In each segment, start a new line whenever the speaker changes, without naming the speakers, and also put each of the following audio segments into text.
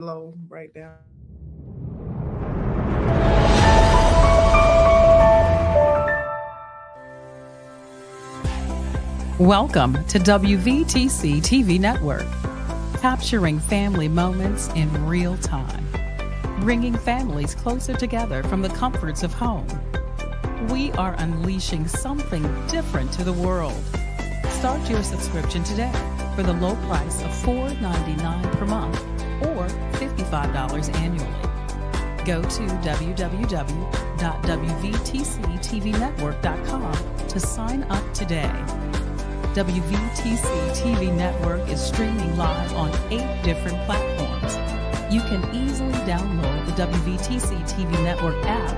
low right now.
Welcome to WVTC TV Network, capturing family moments in real time, bringing families closer together from the comforts of home. We are unleashing something different to the world. Start your subscription today for the low price of $4.99 per month or $55 annually. Go to www.wvtctvnetwork.com to sign up today. WVTC TV Network is streaming live on 8 different platforms. You can easily download the WVTC TV Network app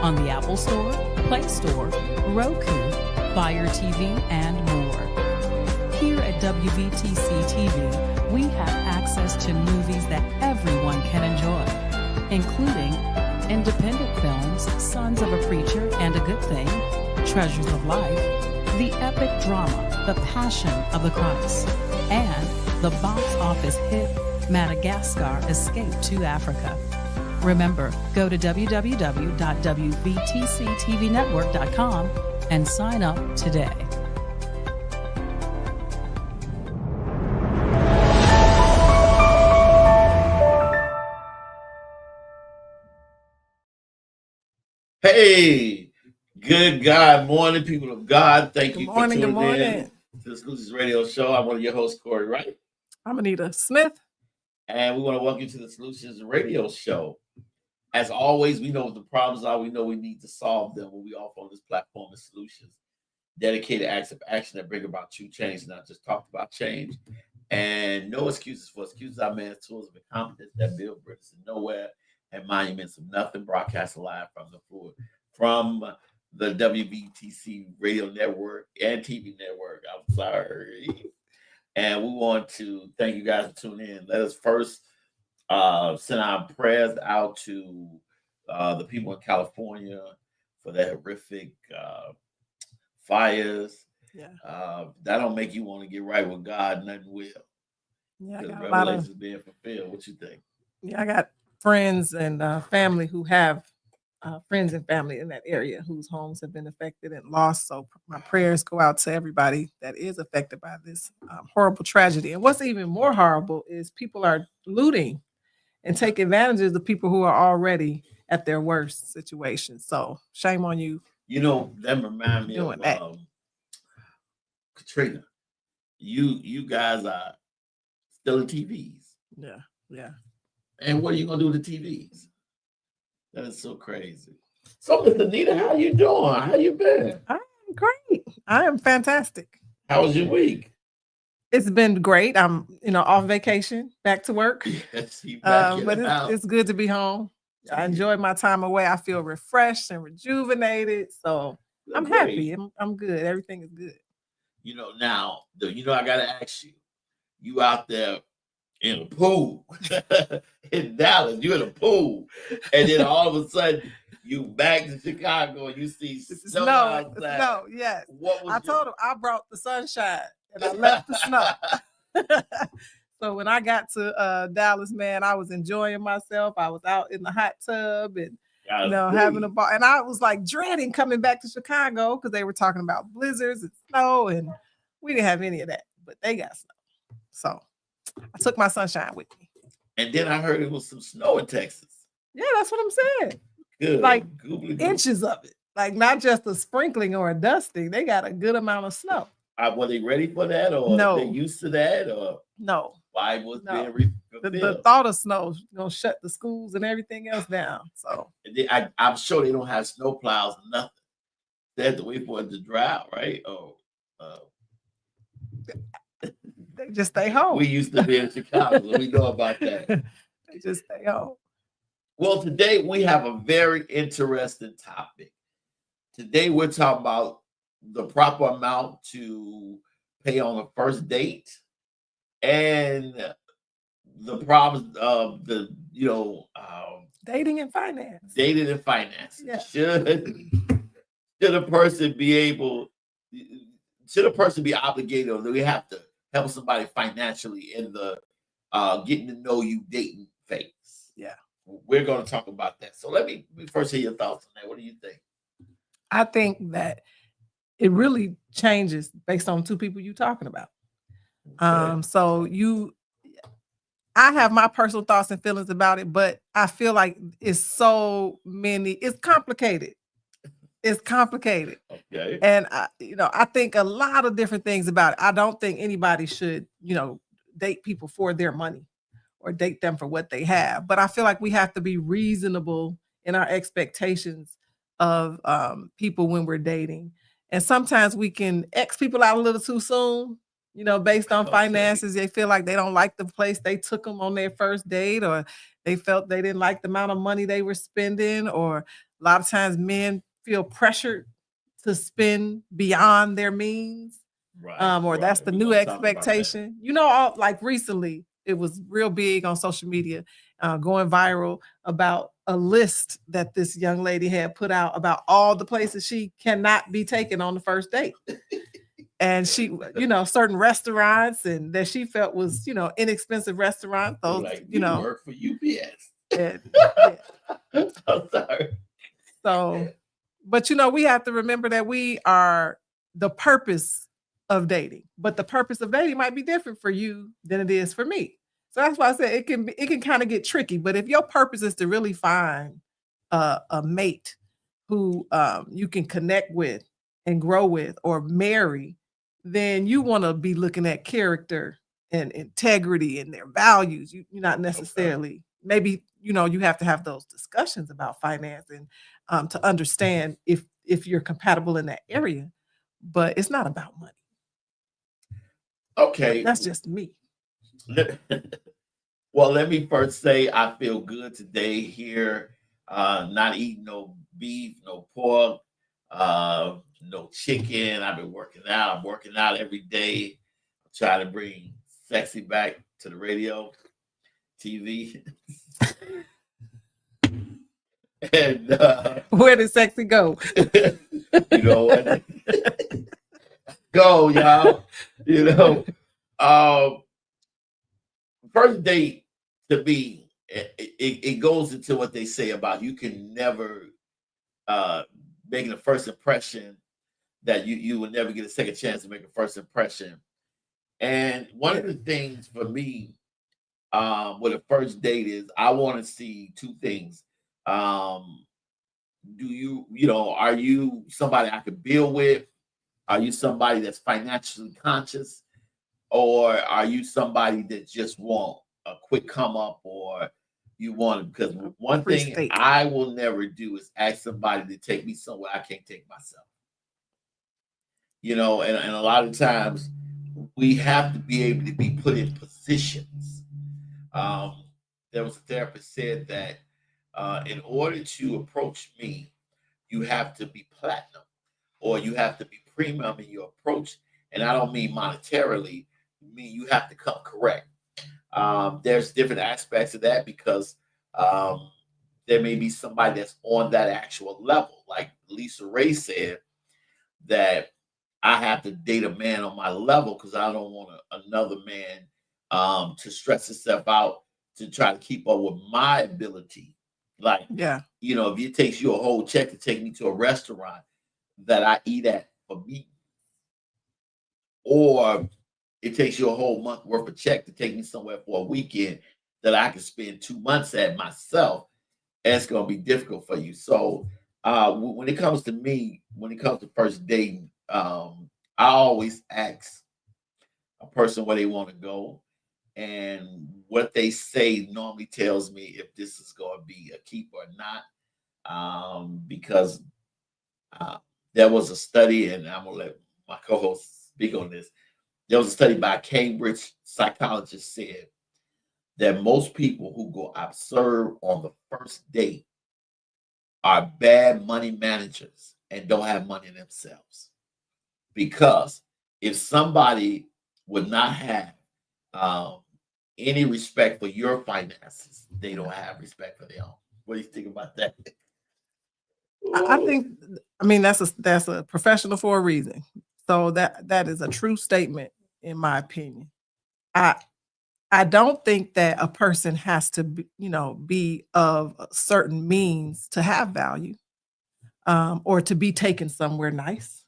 on the Apple Store, Play Store, Roku, Fire TV, and more. Here at WVTC TV, we have access to movies that everyone can enjoy, including independent films Sons of a Preacher and a Good Thing, Treasures of Life, the epic drama The Passion of the Christ, and the box office hit Madagascar Escape to Africa. Remember, go to www.wvtctvnetwork.com and sign up today.
Hey, good God morning, people of God. Thank you
Good
for
morning.
tuning in to the Solutions Radio Show. I'm one of your hosts, Corey Wright,
I'm Anita Smith.
and we want to welcome you to the Solutions Radio Show. As always, we know what the problems are. We know we need to solve them. What we offer on this platform is solutions, dedicated acts of action that bring about true change, not just talk about change. And no excuses for excuses. Our man's tools of incompetence that build bridges of nowhere and monuments of nothing. Broadcast live from the floor, from the WVTC radio network and TV network. I'm sorry. And we want to thank you guys for tuning in. Let us first send our prayers out to the people in California for the horrific fires.
Yeah.
That don't make you want to get right with God, nothing will.
Yeah, I
Because
got a lot
Revelations
of
being fulfilled. What you think?
yeah, I got friends and family who have friends and family in that area whose homes have been affected and lost. So my prayers go out to everybody that is affected by this horrible tragedy. And what's even more horrible is people are looting and take advantage of the people who are already at their worst situation. So shame on you.
You know, that remind me
Doing
of
that.
Katrina. You guys are still in TVs.
Yeah, yeah.
And what are you gonna do with the TVs? That is so crazy. So, Miss Anita, how you doing? How you been?
I'm great. I am fantastic.
How was your week?
It's been great. I'm, off vacation, back to work.
Yes, you back in
But
the house.
it's good to be home. I enjoyed my time away. I feel refreshed and rejuvenated. So I'm
Great.
happy. I'm good. Everything is good.
You know, now, I gotta ask you, you out there in a pool in Dallas, you in a pool, and then all of a sudden you back to Chicago and you see snow outside.
No, yes.
What was
I told him I brought the sunshine and I left the snow. So when I got to Dallas, man, I was enjoying myself. I was out in the hot tub and having a ball. And I was like dreading coming back to Chicago because they were talking about blizzards and snow, and we didn't have any of that, but they got snow. So I took my sunshine with me.
And then I heard it was some snow in Texas.
Yeah, that's what I'm saying.
Good.
Like
Goobly-goo.
inches of it. Like not just a sprinkling or a dusting. They got a good amount of snow.
Were they ready for that, or
No.
they used to that, or
no?
Why was
No.
being
The thought of snow is gonna shut the schools and everything else down. So
I'm sure they don't have snow plows, nothing. They have to wait for it to dry out, right? Oh,
they just stay home.
we used to be in Chicago, so we know about that.
They just stay home.
Well, today we have a very interesting topic. Today we're talking about the proper amount to pay on the first date and the problems of
Dating and finance.
dating and finance.
Yeah.
Should a person be obligated, or do we have to help somebody financially in the getting to know you dating phase? we're going to talk about that. So let me first hear your thoughts on that. What do you think?
I think that it really changes based on two people you're talking about. So I have my personal thoughts and feelings about it, but I feel like it's complicated. It's complicated.
Okay.
And I think a lot of different things about it. I don't think anybody should, date people for their money or date them for what they have. But I feel like we have to be reasonable in our expectations of people when we're dating. And sometimes we can X people out a little too soon, based on finances. They feel like they don't like the place they took them on their first date, or they felt they didn't like the amount of money they were spending, or a lot of times men feel pressured to beyond their means.
Right.
Or that's the new expectation. Like recently, it was real big on social media, going viral about a list that this young lady had put out about all the places she cannot be taken on the first date. And she, certain restaurants and that she felt was, inexpensive restaurants. Those,
like, work for UPS.
Yeah.
I'm sorry.
So, but we have to remember that we are the purpose of dating, but the purpose of dating might be different for you than it is for me. So that's why I said it can kind of get tricky. But if your purpose is to really find a mate who you can connect with and grow with or marry, then you want to be looking at character and integrity and their values. You're not necessarily, maybe, you have to have those discussions about finance and to understand if you're compatible in that area, but it's not about money.
Okay.
That's just me.
Well, let me first say I feel good today here. Not eating no beef, no pork, no chicken. I've been working out. I'm working out every day. I'm trying to bring sexy back to the radio, TV. And
where did sexy go?
Go, y'all. First date, to me, it goes into what they say about you can never making a first impression, that you will never get a second chance to make a first impression. And one of the things for me with a first date is I want to see two things. Are you somebody I could build with? Are you somebody that's financially conscious? Or are you somebody that just want a quick come up, or you want it? Because one thing I will never do is ask somebody to take me somewhere I can't take myself. And a lot of times we have to be able to be put in positions. There was a therapist said that in order to approach me, you have to be platinum, or you have to be premium in your approach. And I don't mean monetarily. I mean, you have to come correct. There's different aspects of that because there may be somebody that's on that actual level. Like Lisa Ray said, that I have to date a man on my level because I don't want another man to stress himself out to try to keep up with my ability. Like, if it takes you a whole check to take me to a restaurant that I eat at for me, or it takes you a whole month worth of check to take me somewhere for a weekend that I can spend 2 months at myself, it's going to be difficult for you. So when it comes to me, when it comes to first dating, I always ask a person where they want to go. And what they say normally tells me if this is going to be a keep or not. Because there was a study, and I'm going to let my co-host speak on this. There was a study by a Cambridge psychologist said that most people who go observe on the first date are bad money managers and don't have money themselves. Because if somebody would not have any respect for your finances, they don't have respect for their own. What do you think about that?
I mean, that's a professional for a reason. So that is a true statement, in my opinion. I I don't think that a person has to be, be of a certain means to have value, or to be taken somewhere nice.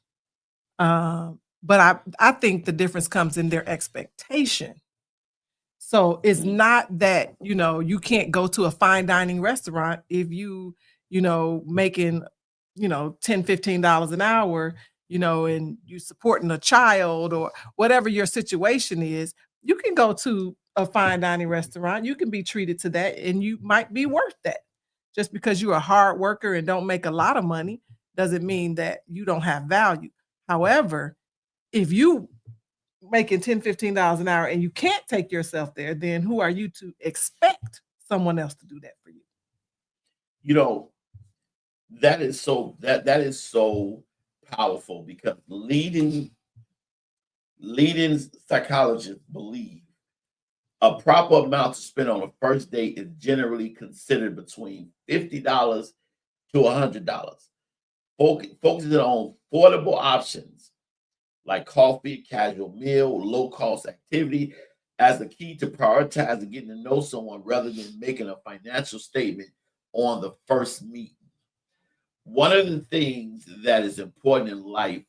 But I think the difference comes in their expectation. So it's not that, you can't go to a fine dining restaurant if making, $10, $15 an hour, and you supporting a child or whatever your situation is. You can go to a fine dining restaurant. You can be treated to that and you might be worth that. Just because you're a hard worker and don't make a lot of money doesn't mean that you don't have value. However, if you making $10, $15 an hour and you can't take yourself there, then who are you to expect someone else to do that for you?
That is so powerful, because leading psychologists believe a proper amount to spend on a first date is generally considered between $50 to $100. Focusing on affordable options like coffee, casual meal, low-cost activity as the key to prioritizing getting to know someone rather than making a financial statement on the first meeting. One of the things that is important in life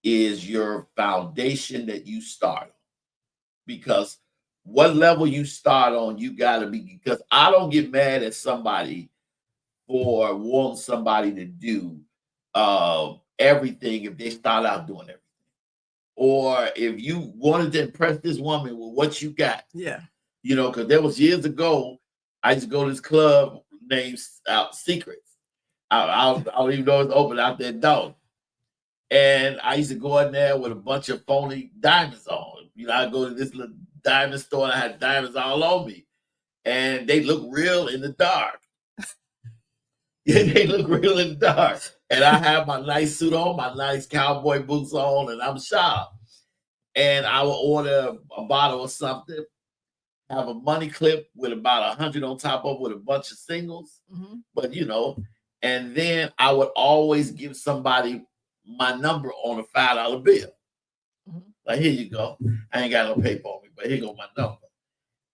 is your foundation that you start on. Because what level you start on, you got to be, because I don't get mad at somebody for wanting somebody to do everything if they start out doing everything. Or if you wanted to impress this woman with what you got.
Yeah.
Because there was years ago, I used to go to this club named Secrets. I don't even know it's open out there, dog. And I used to go in there with a bunch of phony diamonds on. I go to this little diamond store and I had diamonds all on me. And they look real in the dark. Yeah, they look real in the dark. And I have my nice suit on, my nice cowboy boots on, and I'm sharp. And I will order a bottle of something, have a money clip with about 100 on top of it with a bunch of singles.
Mm-hmm.
But, and then I would always give somebody my number on a $5 bill. Mm-hmm. Like, here you go. I ain't got no paper on me, but here go my number.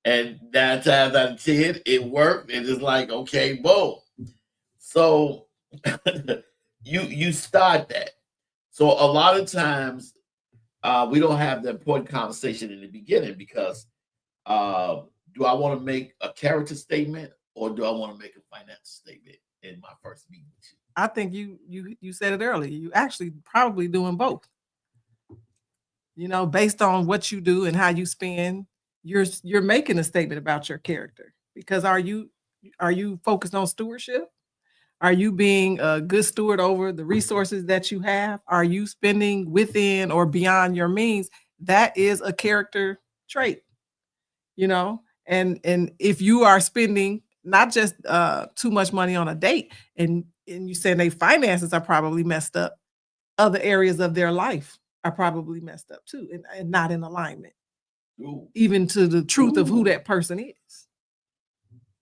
And 9 times out of 10, it worked. And it's like, okay, boom. So you start that. So a lot of times we don't have the important conversation in the beginning because do I want to make a character statement or do I want to make a financial statement in my first meeting with you?
I think you said it earlier. You actually probably doing both. Based on what you do and how you spend, you're making a statement about your character. Because are you focused on stewardship? Are you being a good steward over the resources that you have? Are you spending within or beyond your means? That is a character trait, and if you are spending not just too much money on a date and you saying their finances are probably messed up, other areas of their life are probably messed up too and not in alignment.
Ooh.
Even to the truth of who that person is.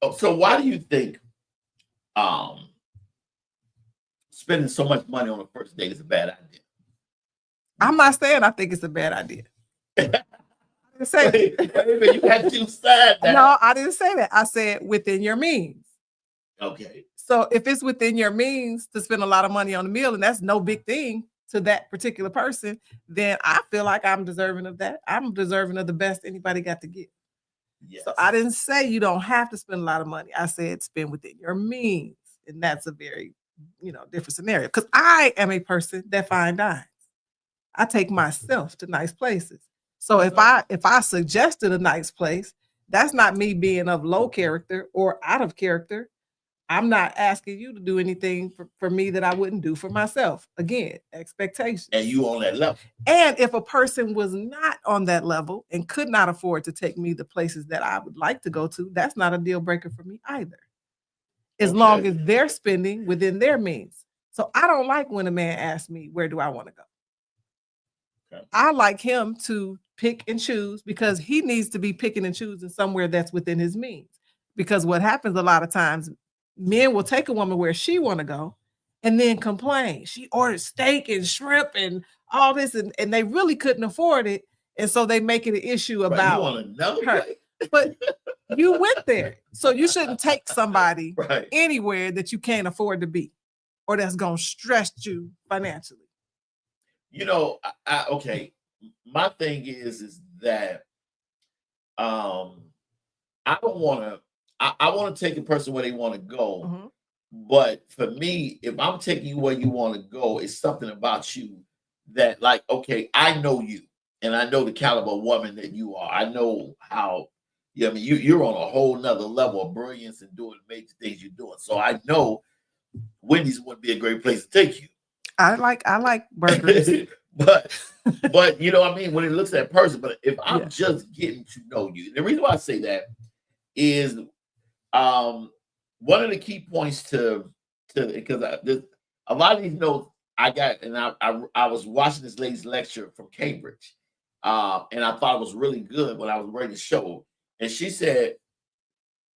Oh, so why do you think spending so much money on the first date is a bad idea?
I'm not saying I think it's a bad idea. I didn't say
that. You had to decide that.
No, I didn't say that. I said within your means.
Okay.
So if it's within your means to spend a lot of money on a meal and that's no big thing to that particular person, then I feel like I'm deserving of that. I'm deserving of the best anybody got to give. Yes. So I didn't say you don't have to spend a lot of money. I said spend within your means. And that's a very different scenario, because I am a person that fine dines. I take myself to nice places. So if I suggested a nice place, that's not me being of low character or out of character. I'm not asking you to do anything for me that I wouldn't do for myself. Again, expectations.
And you on that level.
And if a person was not on that level and could not afford to take me to places that I would like to go to, that's not a deal breaker for me either. As long as they're spending within their means. So I don't like when a man asks me, where do I want to go? Okay. I like him to pick and choose, because he needs to be picking and choosing somewhere that's within his means. Because what happens a lot of times, men will take a woman where she want to go and then complain. She ordered steak and shrimp and all this, and they really couldn't afford it. And so they make it an issue about
you want another
her.
place?
But you went there. So you shouldn't take somebody
Right.
anywhere that you can't afford to be or that's going to stress you financially.
You know, okay. My thing is that I don't want to. I want to take a person where they want to go,
Mhm.
but for me, if I'm taking you where you want to go, it's something about you that, like, okay, I know you, and I know the caliber of woman that you are. I know how. Yeah, I mean, you're on a whole nother level of brilliance and doing major things you're doing. So I know Wendy's would be a great place to take you.
I like burgers.
but you know what I mean, when it looks at person. But if I'm
Yeah.
just getting to know you, the reason why I say that is one of the key points to because a lot of these notes I got, and I was watching this lady's lecture from Cambridge, and I thought it was really good when I was ready to show. And she said,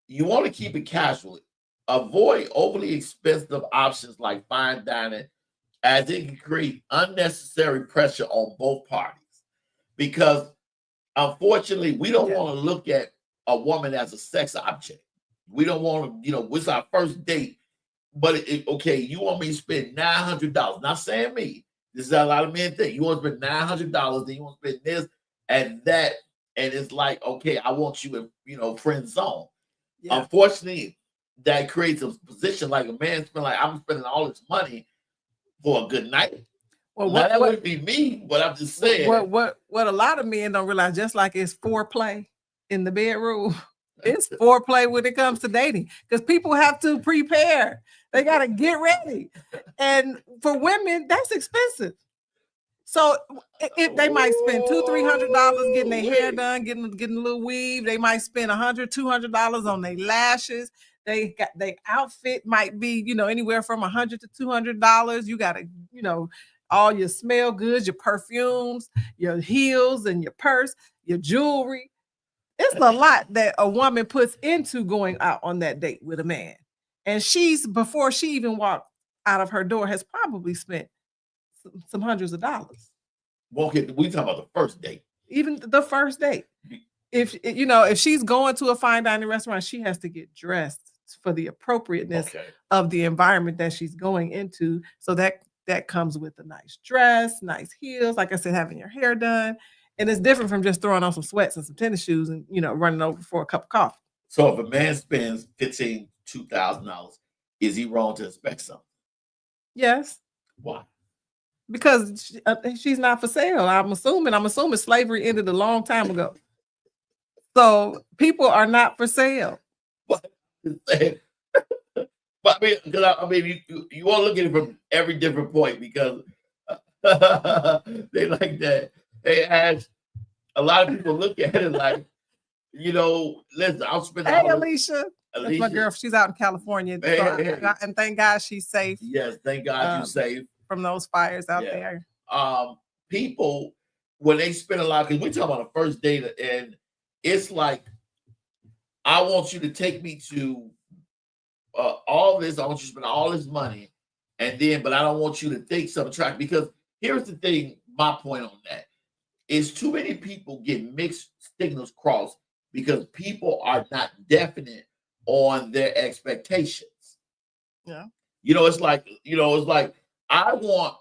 you want to keep it casual. Avoid overly expensive options like fine dining, as it can create unnecessary pressure on both parties. Because unfortunately, we don't want to look at a woman as a sex object. We don't want to, it's our first date. But okay, you want me to spend $900. Not saying me. This is how a lot of men think. You want to spend $900, then you want to spend this and that. And it's like, okay, I want you in, friend zone. Yeah. Unfortunately, that creates a position like a man I'm spending all this money for a good night. Well, that wouldn't be me, but I'm just saying.
What a lot of men don't realize, just like it's foreplay in the bedroom, it's foreplay when it comes to dating, because people have to prepare. They got to get ready. And for women, that's expensive. So if they might spend $200-$300 getting their hair done, getting a little weave. They might spend $100-$200 on their lashes. Their outfit might be, anywhere from $100 to $200. You got to, all your smell goods, your perfumes, your heels and your purse, your jewelry. It's a lot that a woman puts into going out on that date with a man. And before she even walked out of her door, has probably spent some hundreds of dollars.
Well, we talk about the first date.
Even the first date. If she's going to a fine dining restaurant, she has to get dressed for the appropriateness of the environment that she's going into. So that comes with a nice dress, nice heels, like I said, having your hair done. And it's different from just throwing on some sweats and some tennis shoes and, running over for a cup of coffee.
So if a man spends $1,500, $2,000, is he wrong to expect something?
Yes.
Why?
Because she's not for sale. I'm assuming slavery ended a long time ago. So people are not for sale.
But I mean, you want to look at it from every different point, because they like that. They ask, a lot of people look at it like, listen, I'll spend.
Hey, Alicia. That's my girl. She's out in California. Hey. And thank God she's safe.
Yes, thank God you're safe
from those fires out there.
People, when they spend a lot, because we're talking about a first date, and it's like, I want you to take me to all this. I want you to spend all this money, but I don't want you to think something attractive. Because here's the thing, my point on that is, too many people get mixed signals crossed because people are not definite on their expectations.
Yeah.
It's like I want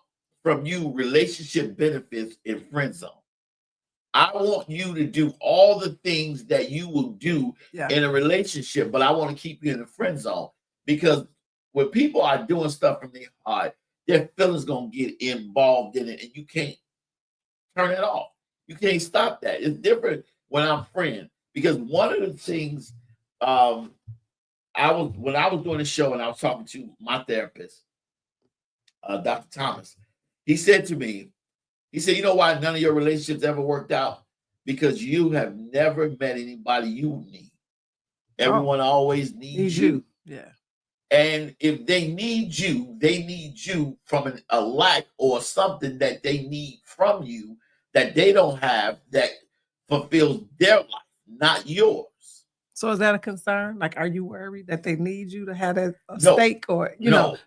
from you relationship benefits in friend zone. I want you to do all the things that you will do in a relationship, but I want to keep you in the friend zone, because when people are doing stuff from their heart, their feelings gonna get involved in it, and you can't turn it off. You can't stop that. It's different when I'm friend, because one of the things when I was doing the show and I was talking to my therapist, Dr. Thomas, he said to me, you know why none of your relationships ever worked out? Because you have never met anybody you need. Everyone always needs you.
Yeah.
And if they need you from a lack or something that they need from you that they don't have, that fulfills their life, not yours.
So is that a concern? Like, are you worried that they need you to have a stake, or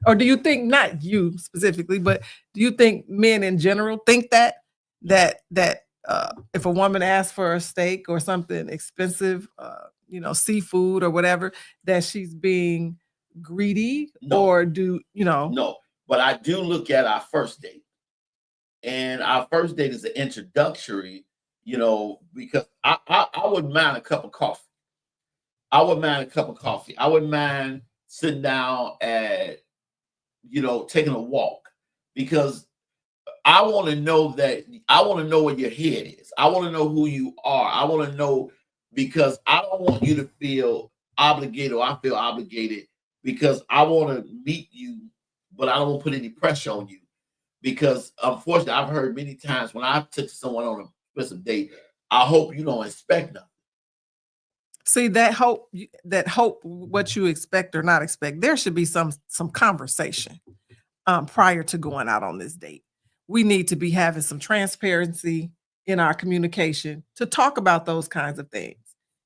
or do you think, not you specifically, but do you think men in general think that if a woman asks for a steak or something expensive, seafood or whatever, that she's being greedy?
No.
Or no,
but I do look at our first date, and our first date is an introductory, because I wouldn't mind a cup of coffee. I wouldn't mind sitting down and taking a walk, because I want to know where your head is. I want to know who you are. I want to know, because I don't want you to feel obligated, or I feel obligated, because I want to meet you, but I don't want to put any pressure on you. Because unfortunately, I've heard many times when I took someone on a expensive date, I hope you don't expect nothing.
See, that hope, what you expect or not expect, there should be some conversation prior to going out on this date. We need to be having some transparency in our communication to talk about those kinds of things.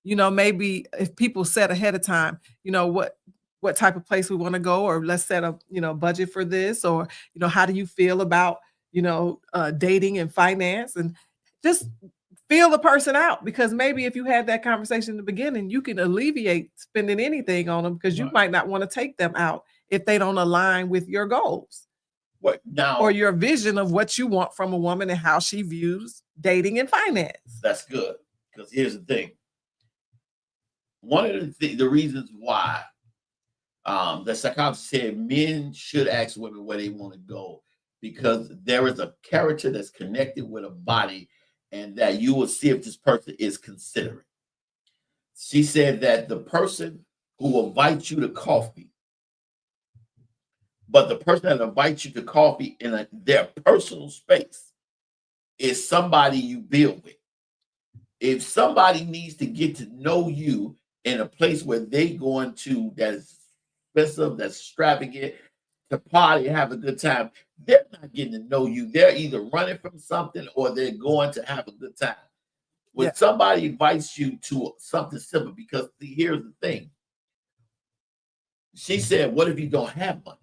Maybe if people set ahead of time, what type of place we want to go, or let's set a budget for this, or how do you feel about dating and finance, and just feel the person out, because maybe if you had that conversation in the beginning, you can alleviate spending anything on them, because you might not want to take them out if they don't align with your goals.
What now?
Or your vision of what you want from a woman and how she views dating and finance.
That's good, because here's the thing. One of the reasons why the psychologist said men should ask women where they want to go, because there is a character that's connected with a body, and that you will see if this person is considerate. She said that the person who will invite you to coffee, but the person that invites you to coffee in their personal space, is somebody you build with. If somebody needs to get to know you in a place where they going to that is expensive, that's extravagant, to party and have a good time, they're not getting to know you. They're either running from something or they're going to have a good time. When somebody invites you to something simple, because here's the thing. She said, what if you don't have money?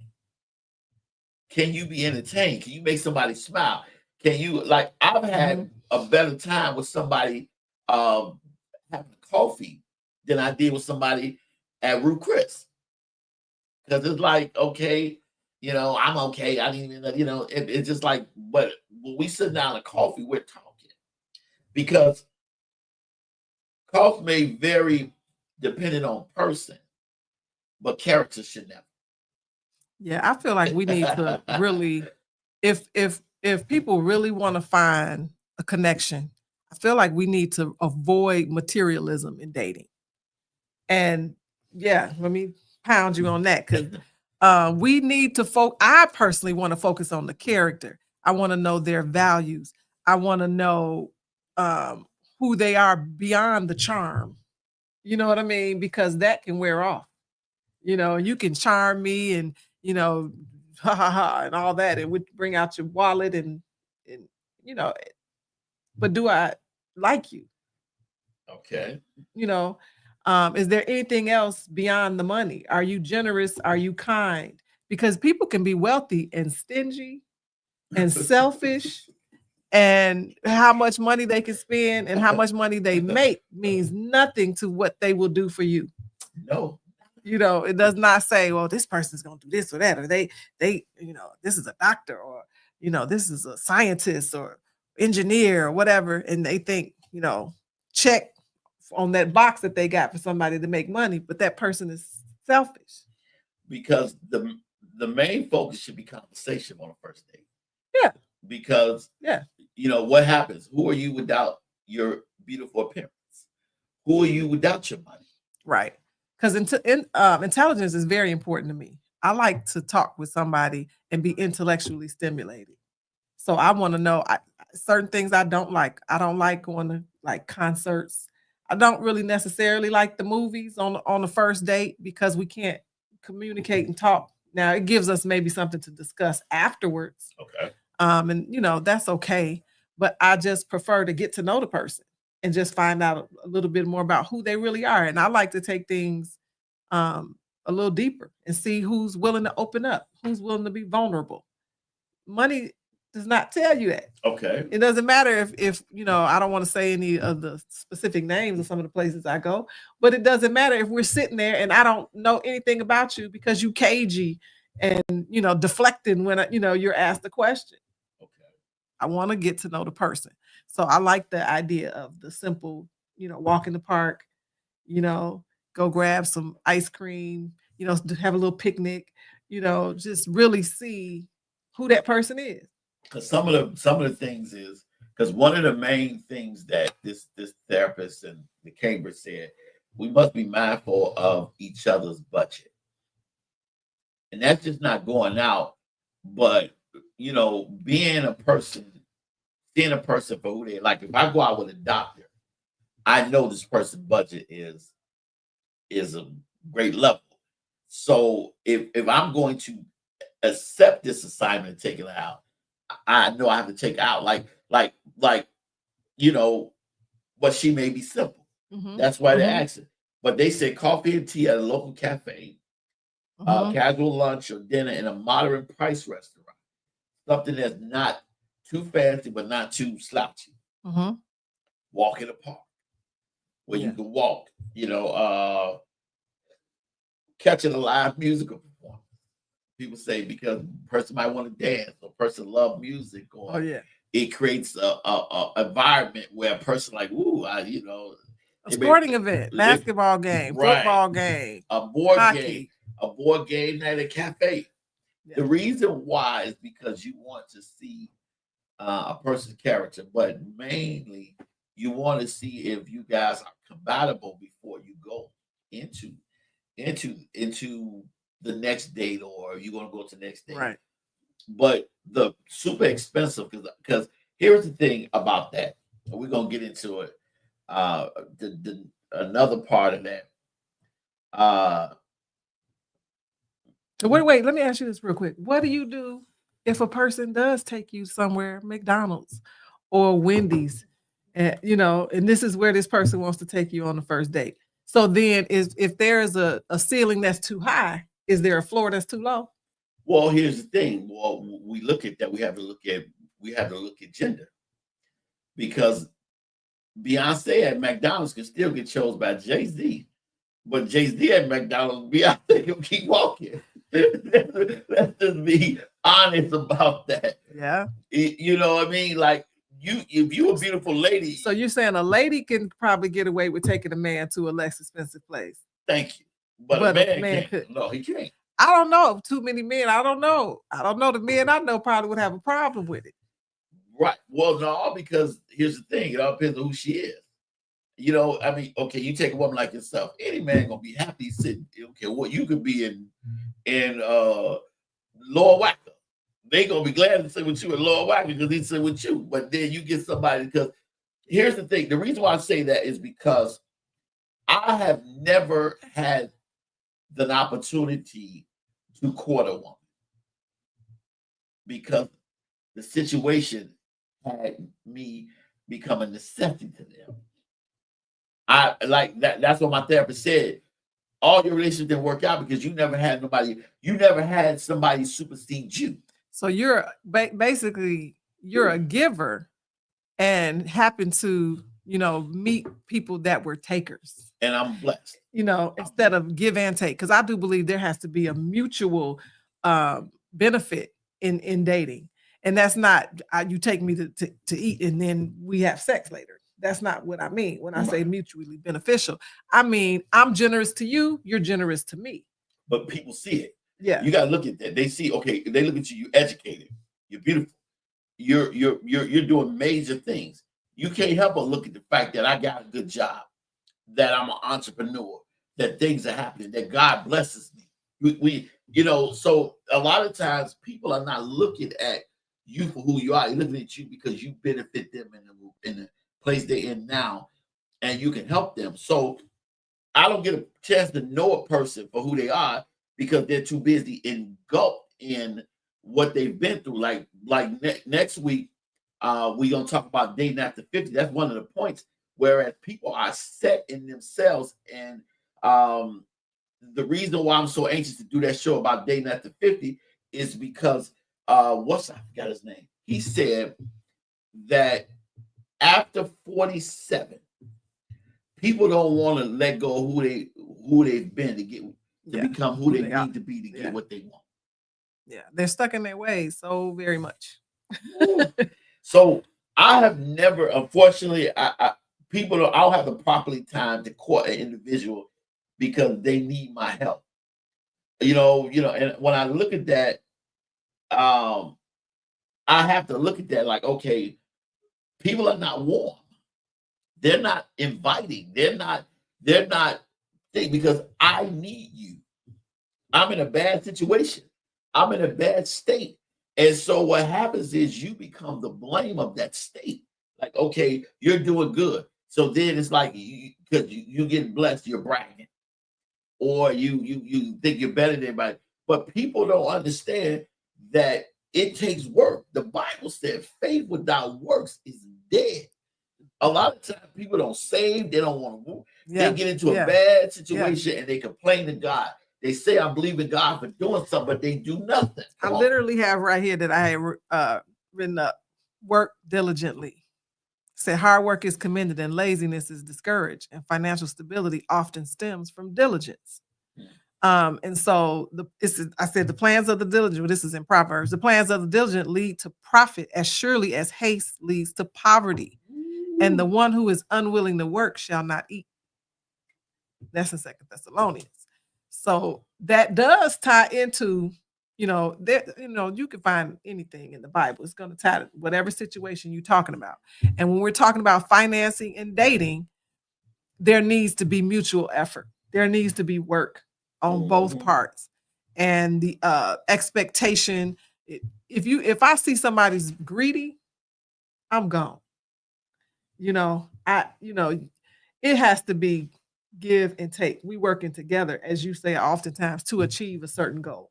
Can you be entertained? Can you make somebody smile? Can you, I've had a better time with somebody having coffee than I did with somebody at Ruth Chris. Because it's like, okay, I'm okay. I didn't even, it's just like, but when we sit down and coffee, we're talking. Because coffee may vary depending on person, but character should never.
Yeah, I feel like we need to really, if people really want to find a connection, I feel like we need to avoid materialism in dating. And let me pound you on that, because we need to I personally want to focus on the character. I want to know their values. I want to know who they are beyond the charm. You know what I mean? Because that can wear off. You can charm me and ha ha ha and all that, and would bring out your wallet and but do I like you?
Okay.
Is there anything else beyond the money? Are you generous? Are you kind? Because people can be wealthy and stingy and selfish, and how much money they can spend and how much money they make means nothing to what they will do for you.
No.
It does not say, well, this person's going to do this or that, or they, this is a doctor, or, this is a scientist or engineer or whatever. And they think, check on that box that they got for somebody to make money, but that person is selfish.
Because the main focus should be conversation on a first date.
Yeah.
Because, what happens? Who are you without your beautiful appearance? Who are you without your money?
Right. Because intelligence is very important to me. I like to talk with somebody and be intellectually stimulated. So I want to know certain things I don't like. I don't like going to concerts. I don't really necessarily like the movies on the first date, because we can't communicate and talk. Now it gives us maybe something to discuss afterwards.
Okay.
And that's okay. But I just prefer to get to know the person and just find out a little bit more about who they really are. And I like to take things a little deeper and see who's willing to open up, who's willing to be vulnerable. Money does not tell you that.
Okay.
It doesn't matter if I don't want to say any of the specific names of some of the places I go, but it doesn't matter if we're sitting there and I don't know anything about you because you cagey and deflecting when you're asked a question.
Okay.
I want to get to know the person. So I like the idea of the simple, walk in the park, go grab some ice cream, have a little picnic, just really see who that person is.
Because some of the things is because one of the main things that this therapist and the Cambridge said, we must be mindful of each other's budget. And that's just not going out, but being a person, seeing a person for who they are. Like if I go out with a doctor, I know this person's budget is a great level. So if I'm going to accept this assignment and take it out, I know I have to take out like but she may be simple.
Mhm.
That's why they
Mhm.
ask it. But they say coffee and tea at a local cafe, casual lunch or dinner in a moderate price restaurant, something that's not too fancy but not too slouchy.
Mhm.
Walk in the park where you
Yeah.
can walk. Catching a live musical performance. People say because a person might want to dance, or a person love music, or
Oh yeah.
it creates a environment where a person like, ooh,
A
it may-
sporting event,
it-
basketball game,
right.
football game,
a board game,
hockey.
a board game night at a cafe.
Yeah.
The reason why is because you want to see a person's character, but mainly you want to see if you guys are compatible before you go into the next date, or you're going to go to the next date.
Right.
But the super expensive, because here's the thing about that, and we're going to get into it. Another part of that.
So wait, let me ask you this real quick. What do you do if a person does take you somewhere, McDonald's or Wendy's, and this is where this person wants to take you on the first date? So then if there is a ceiling that's too high, is there a floor that's too low?
Well, here's the thing. Well, we look at that. We have to look at gender, because Beyonce at McDonald's can still get chosen by Jay-Z, but Jay-Z at McDonald's, Beyonce can keep walking. Let's just be honest about that.
Yeah.
You know what I mean? Like if you a beautiful lady.
So you're saying a lady can probably get away with taking a man to a less expensive place?
Thank you. But a man can't.
Could.
No, he can't.
I don't know. Too many men. I don't know. The men I know probably would have a problem with it.
Right. Well, no, because here's the thing. It all depends on who she is. I mean, okay, you take a woman like yourself. Any man gonna be happy sitting. Okay, well, you could be in Lower Wacker. They gonna be glad to sit with you in Lower Wacker because they sit with you. But then you get somebody, because here's the thing. The reason why I say that is because I have never had an opportunity to court a woman, because the situation had me become a necessity to them. I like that. That's what my therapist said. All your relationships didn't work out because you never had somebody supersede you.
So you're basically a giver and happen to, meet people that were takers.
And I'm blessed.
Instead of give and take. Because I do believe there has to be a mutual benefit in dating. And that's not you take me to eat and then we have sex later. That's not what I mean when I say mutually beneficial. I mean, I'm generous to you, you're generous to me.
But people see it.
Yeah.
You gotta look at that. They see, okay, they look at you, you're educated, you're beautiful, you're doing major things. You can't help but look at the fact that I got a good job, that I'm an entrepreneur, that things are happening, that God blesses me. We so a lot of times people are not looking at you for who you are. They're looking at you because you benefit them in the place they're in now, and you can help them. So I don't get a chance to know a person for who they are because they're too busy engulfed in what they've been through. Like next week, we're gonna talk about dating after 50. That's one of the points. Whereas people are set in themselves, and the reason why I'm so anxious to do that show about dating after 50 is because I forgot his name. he said that after 47, people don't want to let go of who they've been to become who they need to be to get what they want.
Yeah, they're stuck in their ways so very much.
So I have never, unfortunately, I don't have the properly time to court an individual because they need my help. And when I look at that, I have to look at that like, okay, people are not warm. They're not inviting. They're not because I need you. I'm in a bad situation. I'm in a bad state. And so what happens is you become the blame of that state. Like, okay, you're doing good. So then it's like because you get blessed, you're bragging. Or you think you're better than anybody. But people don't understand that it takes work. The Bible said faith without works is dead. A lot of times people don't save, they don't want to move. They get into a bad situation and they complain to God. They say, I believe in God for doing something, but they do nothing.
I literally have right here that I had written up, work diligently. Said hard work is commended and laziness is discouraged, and financial stability often stems from diligence. And so I said the plans of the diligent, well, this is in Proverbs, the plans of the diligent lead to profit as surely as haste leads to poverty. And the one who is unwilling to work shall not eat. That's in 2 Thessalonians. So that does tie into, you can find anything in the Bible. It's going to tie to whatever situation you're talking about. And when we're talking about financing and dating, there needs to be mutual effort. There needs to be work on both parts. And the expectation, if I see somebody's greedy, I'm gone. It has to be give and take. We working together, as you say, oftentimes to achieve a certain goal.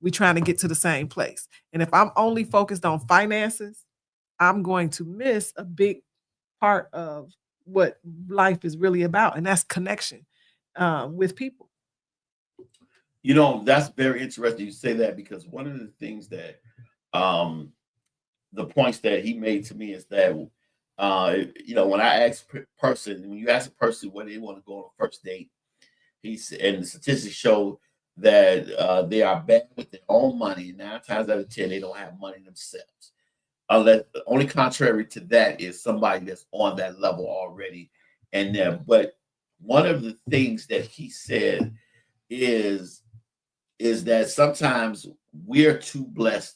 We trying to get to the same place. And if I'm only focused on finances, I'm going to miss a big part of what life is really about. And that's connection with people.
That's very interesting you say that, because one of the things that the points that he made to me is that when I ask when you ask a person whether they want to go on a first date, and the statistics show that they are bad with their own money. 9 times out of 10, they don't have money themselves. Unless the only contrary to that is somebody that's on that level already. But one of the things that he said is that sometimes we're too blessed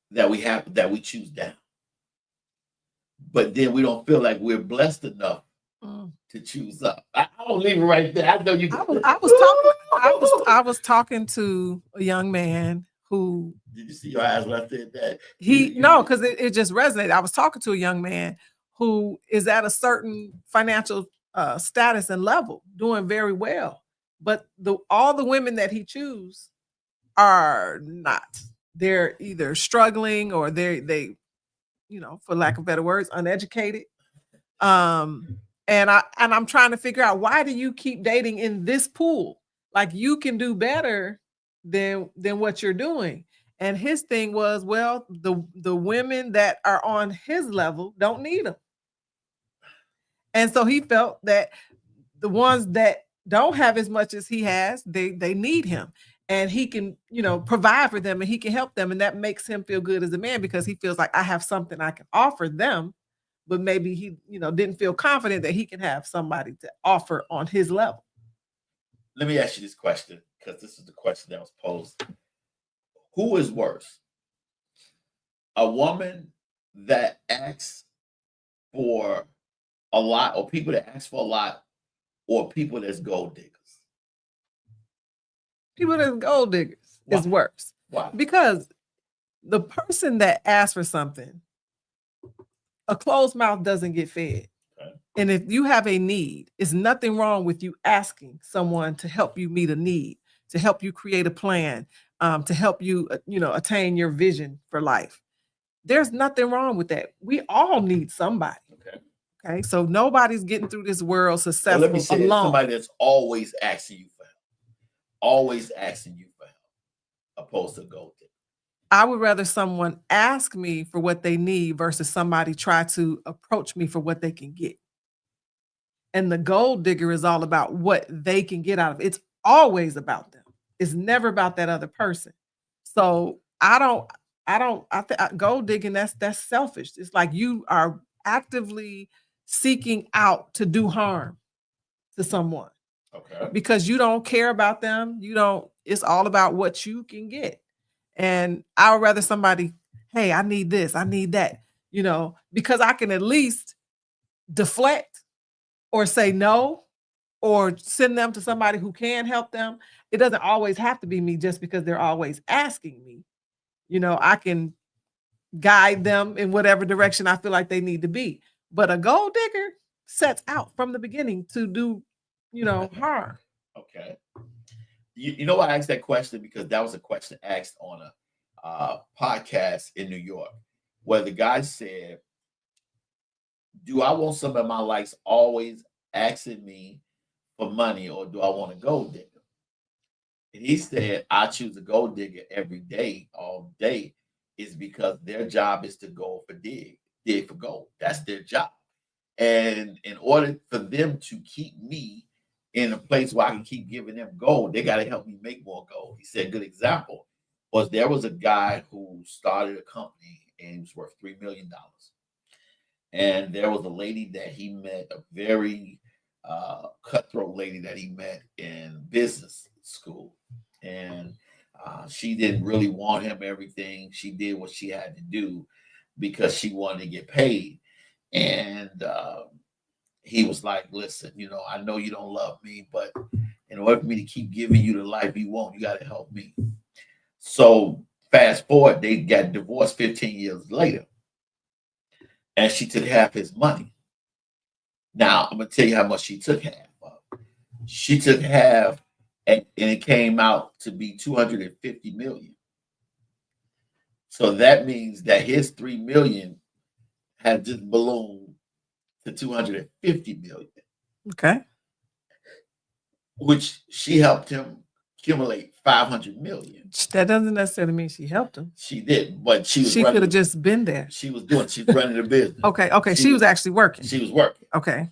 that we choose down. But then we don't feel like we're blessed enough to choose up. I'll leave it right there. I know you.
I was talking to a young man who.
Did you see your eyes when I said that?
Because it just resonated. I was talking to a young man who is at a certain financial status and level, doing very well, but all the women that he chooses are not. They're either struggling or they for lack of better words, uneducated. And I'm trying to figure out, why do you keep dating in this pool? Like, you can do better than what you're doing. And his thing was, well, the women that are on his level don't need him. And so he felt that the ones that don't have as much as he has, they need him. And he can, provide for them, and he can help them. And that makes him feel good as a man, because he feels like, I have something I can offer them, but maybe he, didn't feel confident that he can have somebody to offer on his level.
Let me ask you this question, because this is the question that was posed. Who is worse? A woman that asks for a lot, or people that ask for a lot, or people that's gold diggers?
People that are gold diggers is worse.
Why?
Because the person that asks for something, a closed mouth doesn't get fed. Okay. And if you have a need, it's nothing wrong with you asking someone to help you meet a need, to help you create a plan, to help you, attain your vision for life. There's nothing wrong with that. We all need somebody. Okay. So nobody's getting through this world successful
let me say
alone.
Somebody that's always asking you for help. Always asking you for help, opposed to gold digger.
I would rather someone ask me for what they need versus somebody try to approach me for what they can get. And the gold digger is all about what they can get out of it. It's always about them. It's never about that other person. So gold digging, that's selfish. It's like you are actively seeking out to do harm to someone
Okay.
because you don't care about them. It's all about what you can get. And I would rather somebody, hey, I need this, I need that, because I can at least deflect or say no or send them to somebody who can help them. It doesn't always have to be me just because they're always asking me. I can guide them in whatever direction I feel like they need to be. But a gold digger sets out from the beginning to do, harm.
Okay. You know why I asked that question? Because that was a question asked on a podcast in New York where the guy said, do I want some of my likes always asking me for money or do I want a gold digger? And he said, I choose a gold digger every day, all day, is because their job is to go for dig for gold. That's their job. And in order for them to keep me in a place where I can keep giving them gold, they got to help me make more gold. He said, a good example was there was a guy who started a company and he was worth $3 million. And there was a lady that he met, a very cutthroat lady that he met in business school. And she didn't really want him everything. She did what she had to do because she wanted to get paid. And he was like, listen, I know you don't love me, but in order for me to keep giving you the life you want, you got to help me. So fast forward, they got divorced 15 years later. And she took half his money. Now, I'm going to tell you how much she took half of. She took half, and it came out to be $250 million. So that means that his $3 million had just ballooned to $250 million.
Okay.
Which she helped him accumulate $500 million.
That doesn't necessarily mean she helped him.
She did, but she
could have just been there.
She's running the business.
Okay. She was actually working.
She was working.
Okay.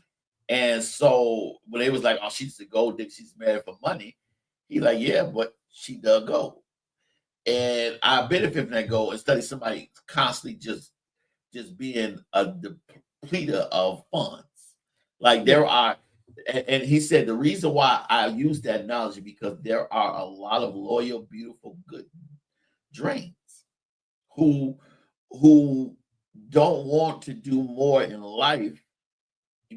And so when they was like, oh, she's a gold digger, she's married for money. He's like, yeah, but she dug gold. And I benefit from that gold instead of somebody constantly just being a depleter of funds. Like there are, and he said the reason why I use that analogy because there are a lot of loyal, beautiful, good drains who don't want to do more in life,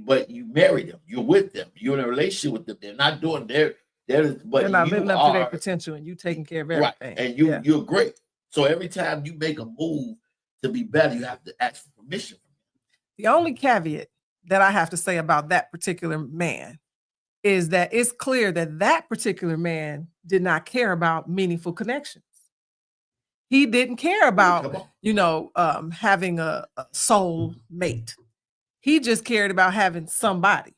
but you marry them, you're with them, you're in a relationship with them. They're not doing they're
not living up to their potential, and you taking care of everything.
Right, and you're great. So every time you make a move to be better, you have to ask for permission from them.
The only caveat that I have to say about that particular man is that it's clear that that particular man did not care about meaningful connections. He didn't care about, having a soul mate. He just cared about having somebody.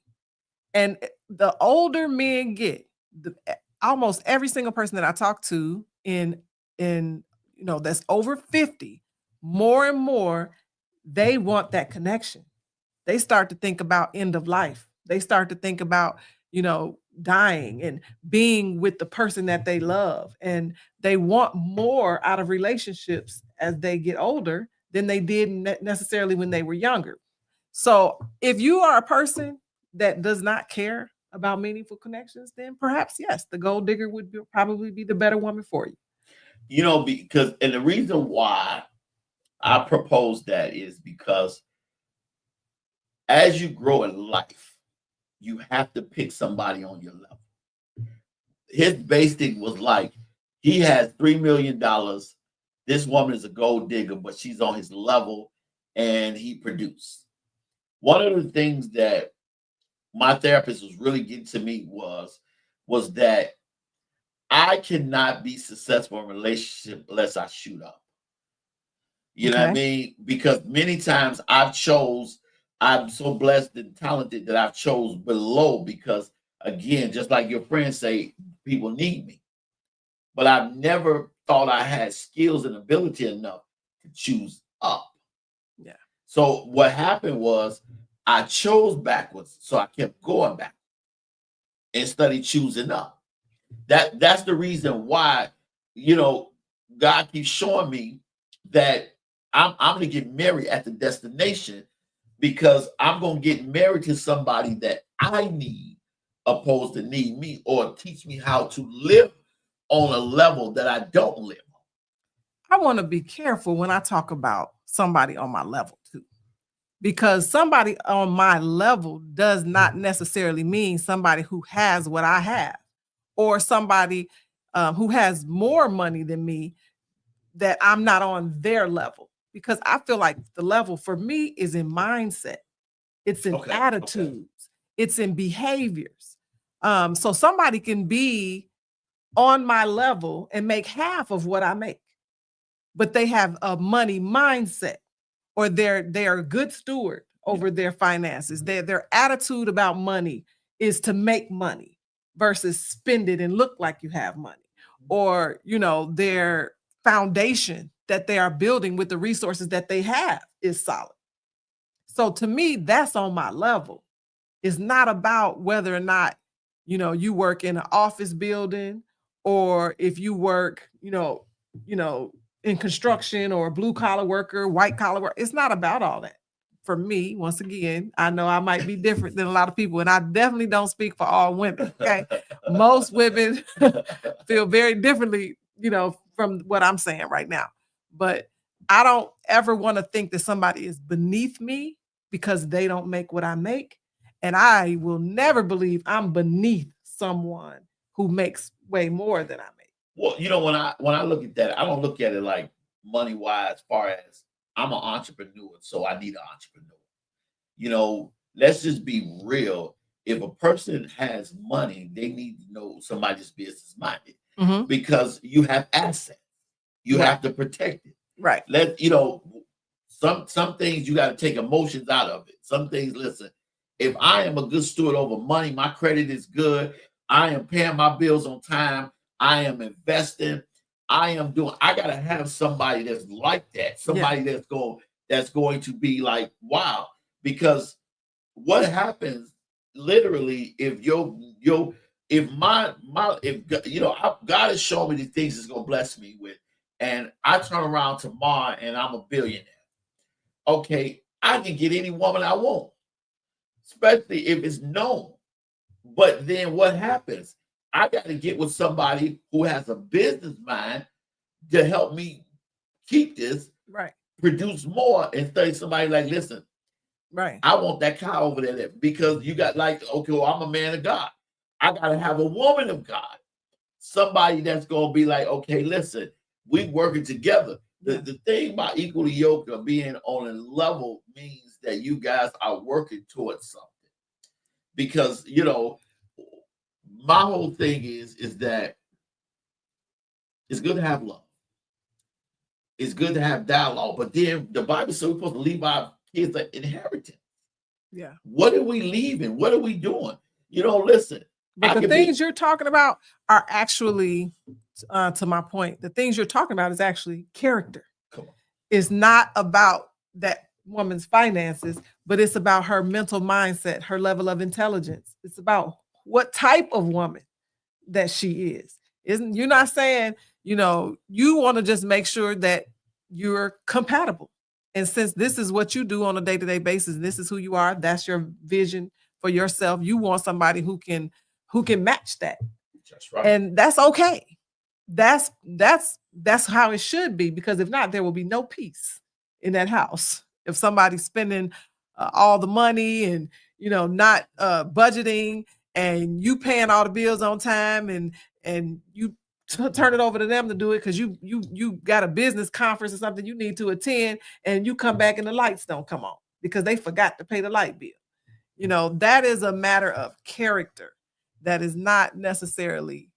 And the older men get, almost every single person that I talk to in that's over 50, more and more, they want that connection. They start to think about end of life. They start to think about, dying and being with the person that they love. And they want more out of relationships as they get older than they did necessarily when they were younger. So if you are a person that does not care about meaningful connections, then perhaps, yes, the gold digger would probably be the better woman for you.
Because, and the reason why I propose that is because as you grow in life, you have to pick somebody on your level. His basic was like, he has $3 million. This woman is a gold digger, but she's on his level and he produced. One of the things that my therapist was really getting to me was that I cannot be successful in a relationship unless I shoot up. You know what I mean? Because many times I'm so blessed and talented that I've chose below because, again, just like your friends say, people need me. But I've never thought I had skills and ability enough to choose up.
Yeah.
So what happened was I chose backwards, so I kept going back instead of choosing up. That's the reason why, you know, God keeps showing me that I'm going to get married at the destination, because I'm going to get married to somebody that I need opposed to need me, or teach me how to live on a level that I don't live on.
I want to be careful when I talk about somebody on my level too, because somebody on my level does not necessarily mean somebody who has what I have, or somebody who has more money than me, that I'm not on their level. Because I feel like the level for me is in mindset, it's in attitudes, it's in behaviors. So somebody can be on my level and make half of what I make, but they have a money mindset, or they're a good steward over their finances. Their attitude about money is to make money versus spend it and look like you have money. Or, you know, their foundation that they are building with the resources that they have is solid. So to me, that's on my level. It's not about whether or not, you know, you work in an office building, or if you work, you know, in construction, or a blue collar worker, white collar worker. It's not about all that. For me, once again, I know I might be different than a lot of people, and I definitely don't speak for all women. Okay. Most women feel very differently, you know, from what I'm saying right now. But I don't ever want to think that somebody is beneath me because they don't make what I make. And I will never believe I'm beneath someone who makes way more than I make.
Well, you know, when I look at that, I don't look at it like money wise, as far as I'm an entrepreneur, so I need an entrepreneur. You know, let's just be real. If a person has money, they need to know somebody's business minded, because you have assets. You have to protect it.
Right.
You know, some things you got to take emotions out of it. Some things, listen, if I am a good steward over money, my credit is good, I am paying my bills on time, I am investing, I got to have somebody that's like that. Somebody that's going to be like, wow. Because what happens literally if God has shown me the things He's going to bless me with, and I turn around tomorrow and I'm a billionaire. Okay, I can get any woman I want, especially if it's known. But then what happens? I got to get with somebody who has a business mind to help me keep this,
right,
produce more, instead of somebody like, listen,
right,
I want that cow over there, because you got like, okay, well, I'm a man of God. I got to have a woman of God, somebody that's going to be like, okay, listen, we working together. The thing about equally yoked or being on a level means that you guys are working towards something. Because, you know, my whole thing is that it's good to have love. It's good to have dialogue. But then the Bible says we're supposed to leave our kids an inheritance.
Yeah.
What are we leaving? What are we doing? You know, listen.
But the things you're talking about are actually, to my point, the things you're talking about is actually character.
Come on.
It's not about that woman's finances, but it's about her mental mindset, her level of intelligence. It's about what type of woman that she is. You're not saying, you know, you want to just make sure that you're compatible. And since this is what you do on a day-to-day basis, this is who you are, that's your vision for yourself, you want somebody who can match that.
That's right.
And that's okay. That's how it should be, because if not, there will be no peace in that house. If somebody's spending all the money and, you know, not budgeting, and you paying all the bills on time, and you turn it over to them to do it because you got a business conference or something you need to attend, and you come back and the lights don't come on because they forgot to pay the light bill. You know, that is a matter of character. That is not necessarily,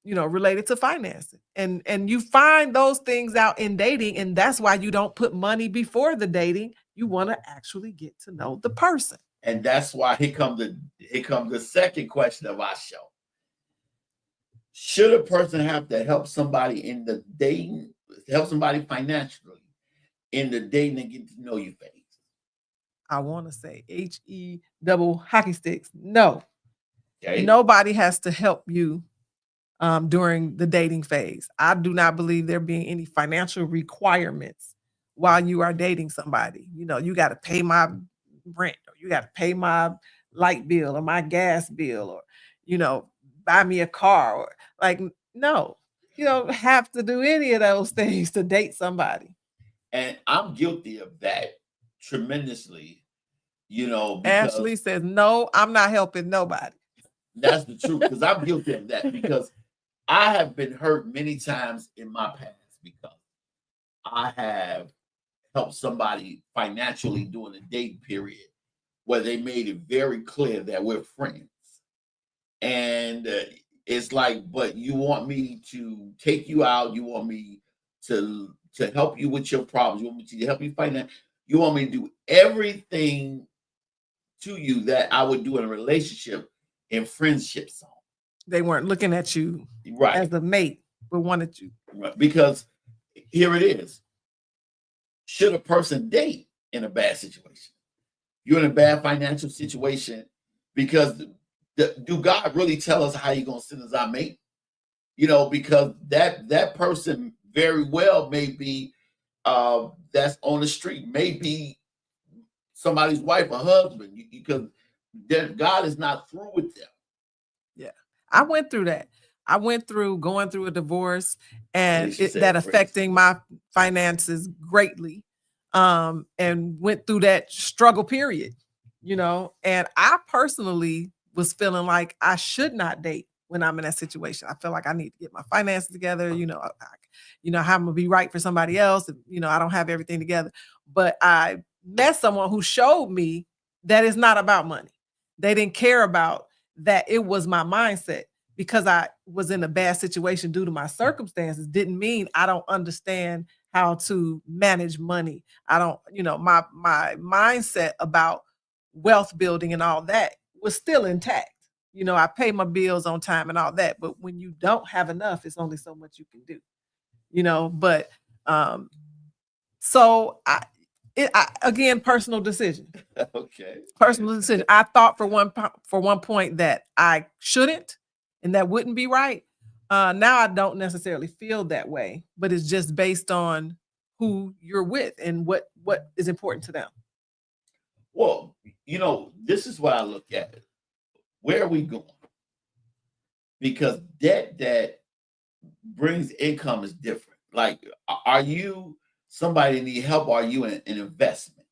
related to financing. And you find those things out in dating, and that's why you don't put money before the dating. You want to actually get to know the person.
And that's why here comes the second question of our show. Should a person have to help somebody in the dating, help somebody financially in the dating and get to know you phase?
I want to say HE double hockey sticks. No,
Okay.
nobody has to help you during the dating phase. I do not believe there being any financial requirements while you are dating somebody. You know, you got to pay my rent, or you got to pay my light bill or my gas bill, or, you know, buy me a car, or like, no, you don't have to do any of those things to date somebody.
And I'm guilty of that tremendously, you know, because
Ashley says, no, I'm not helping nobody.
that's the truth. Because I'm guilty of that, because I have been hurt many times in my past because I have helped somebody financially during the dating period where they made it very clear that we're friends. And it's like, but you want me to take you out, you want me to help you with your problems, you want me to help you finance, you want me to do everything to you that I would do in a relationship in friendship zone.
They weren't looking at you
Right.
as a mate, but wanted you.
Right. Because here it is. Should a person date in a bad situation? You're in a bad financial situation because do God really tell us how you're going to send us our mate? You know, because that person very well may be that's on the street, may be somebody's wife or husband, because God is not through with them.
Yeah, I went through that. I went through going through a divorce, and that affecting my finances greatly, and went through that struggle period, you know, and I personally was feeling like I should not date when I'm in that situation. I feel like I need to get my finances together, you know, how I'm gonna be right for somebody else, and, you know, I don't have everything together. But I met someone who showed me that it's not about money. They didn't care about that. It was my mindset. Because I was in a bad situation due to my circumstances didn't mean I don't understand how to manage money. I don't, you know, my mindset about wealth building and all that was still intact. You know, I pay my bills on time and all that, but when you don't have enough, it's only so much you can do. You know, but so I again, personal decision.
Okay.
Personal decision. I thought for one point that I shouldn't, and that wouldn't be right. Now I don't necessarily feel that way, but it's just based on who you're with and what is important to them.
Well, you know, this is what I look at. Where are we going? Because debt that brings income is different. Like, are you somebody need help, or are you an investment?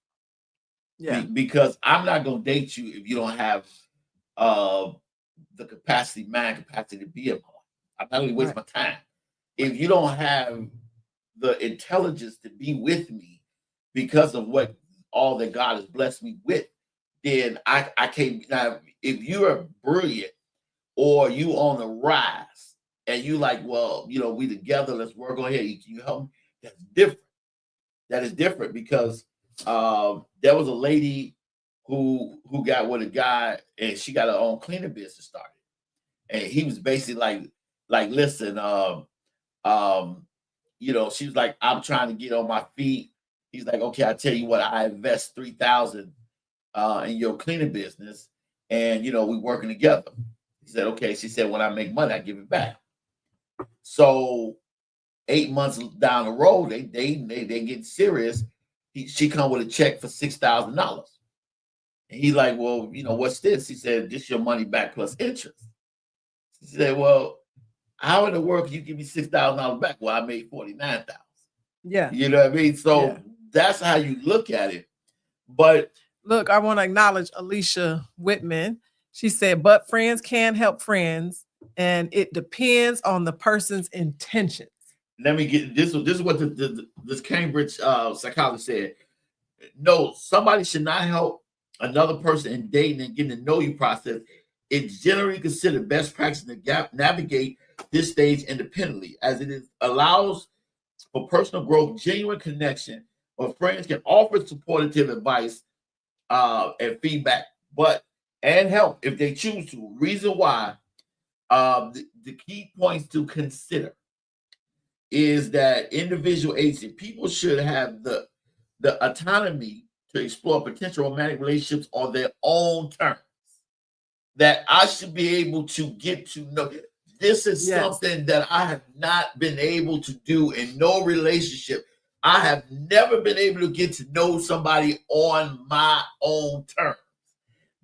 Yeah.
Because I'm not going to date you if you don't have the capacity to be a mom. I'm not going to waste my time. If you don't have the intelligence to be with me because of what all that God has blessed me with, then I can't. Now, if you are brilliant or you on the rise and you like, well, you know, we together, let's work on here. Can you help me? That's different. That is different, because there was a lady who got with a guy, and she got her own cleaning business started. And he was basically like, listen, you know, she was like, I'm trying to get on my feet. He's like, okay, I tell you what, I invest $3,000 in your cleaning business, and you know, we working together. He said, okay. She said, when I make money, I give it back. So 8 months down the road, they get serious. She come with a check for $6,000. And he's like, well, you know, what's this? He said, this your money back plus interest. She said, well, how in the world can you give me $6,000 back? Well, I made $49,000.
Yeah.
You know what I mean? So that's how you look at it. But
look, I want to acknowledge Alicia Whitman. She said, but friends can help friends, and it depends on the person's intentions.
Let me get this. This is what this Cambridge psychologist said. No, somebody should not help another person in dating and getting to know you process. It's generally considered best practice to navigate this stage independently, as it allows for personal growth, genuine connection, or friends can offer supportive advice and feedback, and help if they choose to. Reason why The key points to consider is that individual agency people should have the autonomy to explore potential romantic relationships on their own terms. That I should be able to get to know. This is something that I have not been able to do in no relationship. I have never been able to get to know somebody on my own terms.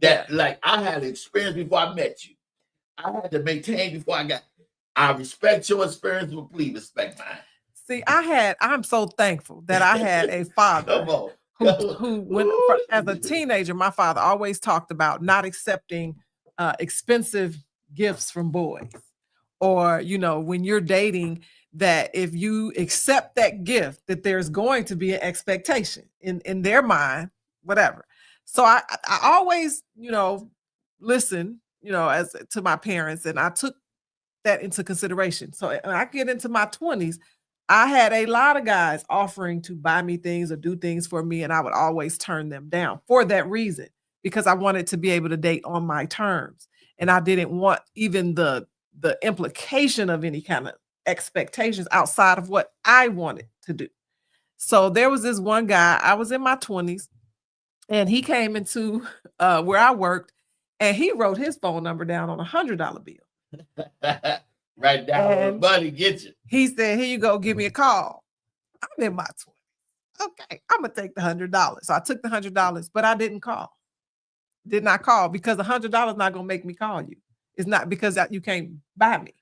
That like I had experience before I met you. I had to maintain before I got. I respect your experience, but please respect mine.
See, I'm so thankful that I had a father who when as a teenager, my father always talked about not accepting expensive gifts from boys. Or, you know, when you're dating, that if you accept that gift, that there's going to be an expectation in their mind, whatever. So I always, you know, listen, you know, as to my parents, and I took that into consideration. So when I get into my 20s, I had a lot of guys offering to buy me things or do things for me, and I would always turn them down for that reason, because I wanted to be able to date on my terms. And I didn't want even the implication of any kind of expectations outside of what I wanted to do. So there was this one guy, I was in my 20s, and he came into where I worked, and he wrote his phone number down on $100 bill.
Right down, buddy, get you.
He said, "Here you go, give me a call." I'm in my 20s. Okay, I'm gonna take the $100. So I took the $100, but I didn't call. Did not call because $100 not gonna make me call you. It's not because you can't buy me.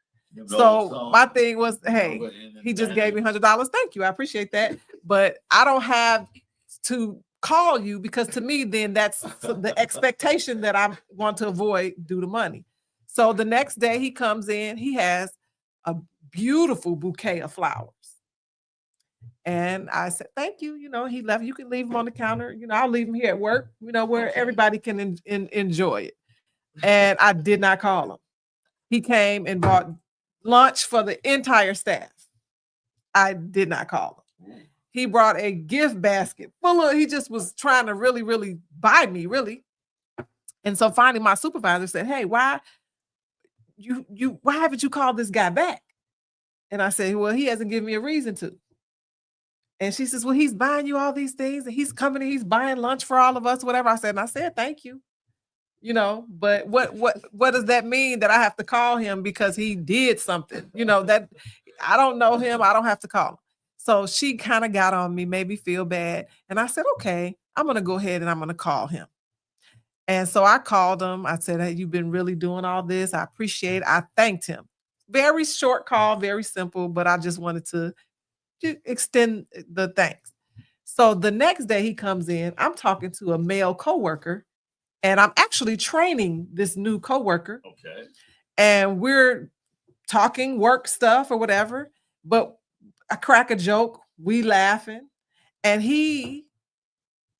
So my thing was, hey, he just gave me $100. Thank you, I appreciate that. But I don't have to call you, because to me, then that's the expectation that I want to avoid due to money. So the next day he comes in, he has a beautiful bouquet of flowers. And I said, thank you. You know, he left. You can leave them on the counter. You know, I'll leave them here at work, you know, where everybody can enjoy it. And I did not call him. He came and bought lunch for the entire staff. I did not call him. He brought a gift basket full of, he just was trying to really, really buy me, really. And so finally my supervisor said, hey, why haven't you called this guy back? And I said, well, he hasn't given me a reason to. And she says, well, he's buying you all these things, and he's coming and he's buying lunch for all of us, whatever. I said, thank you. You know, but what does that mean, that I have to call him because he did something? You know, that I don't know him, I don't have to call him. So she kind of got on me, made me feel bad. And I said, okay, I'm going to go ahead and I'm going to call him. And so I called him. I said, hey, you've been really doing all this. I appreciate it. I thanked him. Very short call, very simple, but I just wanted to extend the thanks. So the next day he comes in, I'm talking to a male coworker, and I'm actually training this new coworker.
Okay.
And we're talking work stuff or whatever, but I crack a joke, we laughing, and he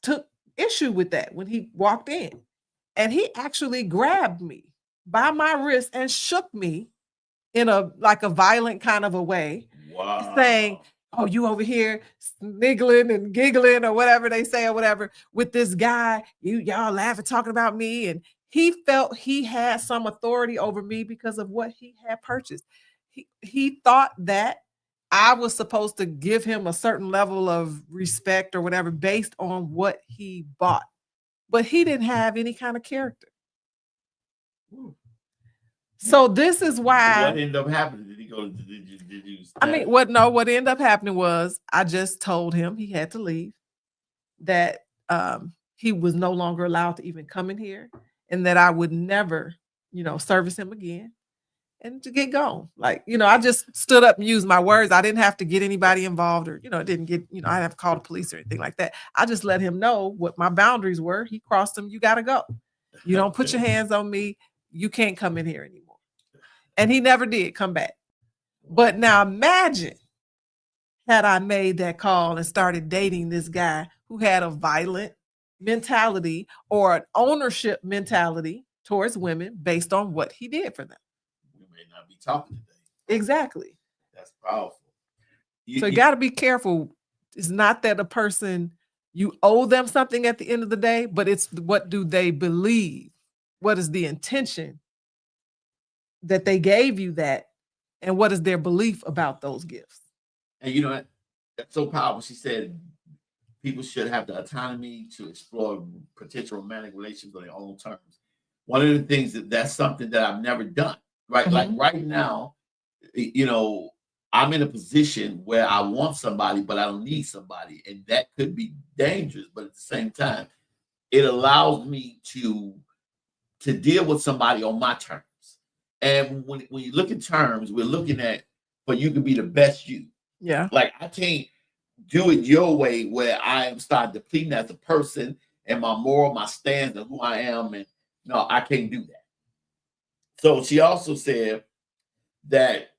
took issue with that when he walked in. And he actually grabbed me by my wrist and shook me in a violent kind of a way.
Wow.
Saying, oh, you over here sniggling and giggling or whatever they say or whatever with this guy, y'all laughing, talking about me. And he felt he had some authority over me because of what he had purchased. He thought that I was supposed to give him a certain level of respect or whatever based on what he bought. But he didn't have any kind of character. So this is why.
What ended up happening? Did he go? Did you?
What ended up happening was I just told him he had to leave. That he was no longer allowed to even come in here, and that I would never, service him again, and to get gone. I just stood up and used my words. I didn't have to get anybody involved, or I didn't have to call the police or anything like that. I just let him know what my boundaries were. He crossed them. You got to go. You don't put your hands on me. You can't come in here anymore. And he never did come back. But now imagine had I made that call and started dating this guy who had a violent mentality or an ownership mentality towards women based on what he did for them.
We may not be talking today.
Exactly.
That's powerful.
So you got to be careful. It's not that a person, you owe them something at the end of the day, but it's what do they believe? What is the intention that they gave you that, and what is their belief about those gifts?
And you know, that's so powerful. She said people should have the autonomy to explore potential romantic relations on their own terms. One of the things that's something that I've never done, right?
Mhm.
Like right now, you know, I'm in a position where I want somebody, but I don't need somebody. And that could be dangerous. But at the same time, it allows me to deal with somebody on my terms. And when you look at terms, we're looking at, but you can be the best you.
Yeah.
Like I can't do it your way where I am starting depleting as a person and my moral, my stance and who I am. And no, I can't do that. So she also said that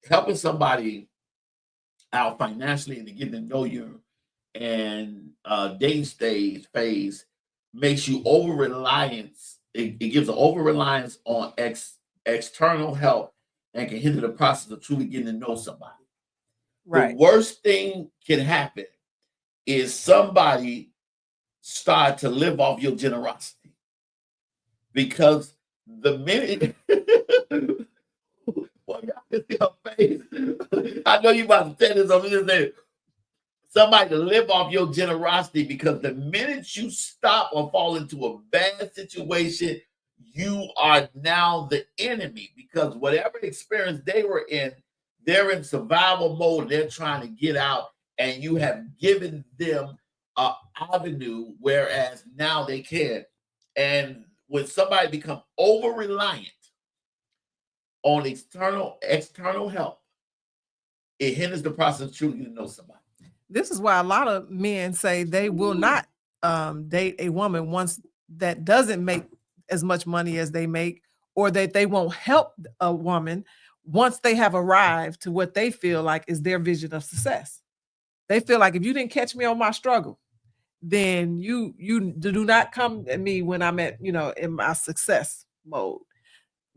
helping somebody out financially and to get to know you and dating stage phase makes you over reliance. It gives an over reliance on external help and can hinder the process of truly getting to know somebody.
Right.
The worst thing can happen is somebody start to live off your generosity, because the minute well, y'all can see her face. I know you about to say this on this. Somebody to live off your generosity, because the minute you stop or fall into a bad situation, you are now the enemy, because whatever experience they were in, they're in survival mode. They're trying to get out, and you have given them an avenue, whereas now they can't. And when somebody becomes over reliant on external help, it hinders the process of truly getting to know somebody.
This is why a lot of men say they will not date a woman once that doesn't make as much money as they make, or that they won't help a woman once they have arrived to what they feel like is their vision of success. They feel like if you didn't catch me on my struggle, then you do not come at me when I'm at, in my success mode,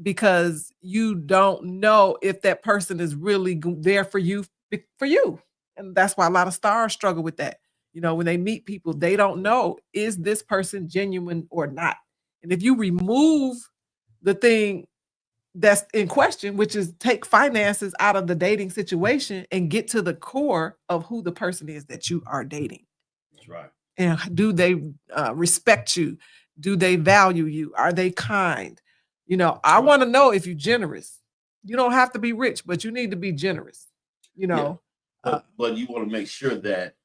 because you don't know if that person is really there for you. And that's why a lot of stars struggle with that. When they meet people, they don't know, is this person genuine or not? And if you remove the thing that's in question, which is take finances out of the dating situation and get to the core of who the person is that you are dating.
That's right.
And do they respect you? Do they value you? Are they kind? I want to know if you're generous. You don't have to be rich, but you need to be generous.
Yeah. But you want to make sure that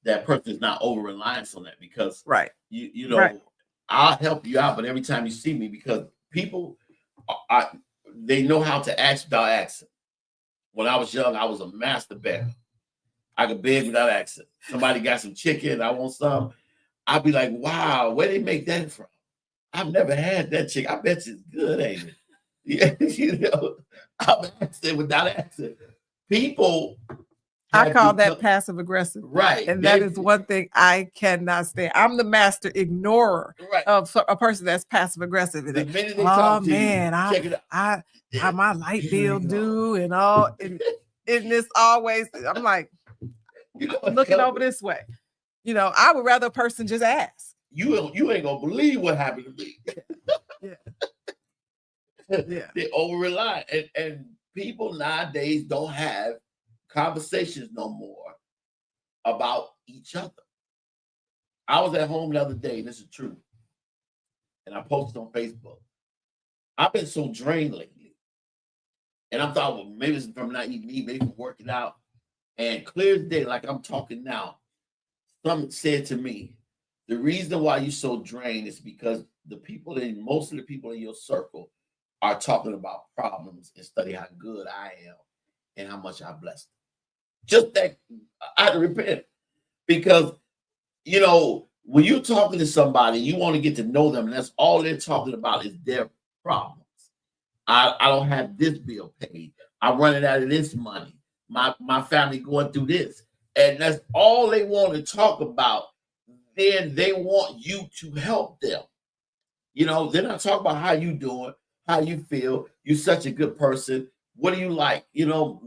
that person is not over reliance on that, because
right.
Right. I'll help you out, but every time you see me, because people they know how to ask without asking. When I was young, I was a master beggar. I could beg without asking. Somebody got some chicken, I want some. I'd be like, wow, where they make that from? I've never had that chicken. I bet it's good, ain't it? Yeah, I'm asking without asking. People,
I call that passive aggressive.
Right.
And that is one thing I cannot stand. I'm the master ignorer of a person that's passive aggressive.
The minute they
talk
to
man,
you, check it out.
I my light bill due and all. And it's always, I'm like, looking over this way. I would rather a person just ask.
You ain't gonna believe what happened to me.
Yeah.
They over rely, and people nowadays don't have conversations no more about each other. I was at home the other day, and this is true, and I posted on Facebook. I've been so drained lately, and I'm thought, well, maybe it's from not eating meat, maybe from working out. And clear as day, like I'm talking now, someone said to me, the reason why you're so drained is because most of the people in your circle are talking about problems and study how good I am and how much I blessed them. Just that I had to repent, because when you're talking to somebody, you want to get to know them, and that's all they're talking about is their problems. I don't have this bill paid. I'm running out of this money. My family going through this, and that's all they want to talk about. Then they want you to help them. They're not talking about how you doing, how you feel. You're such a good person. What do you like? I don't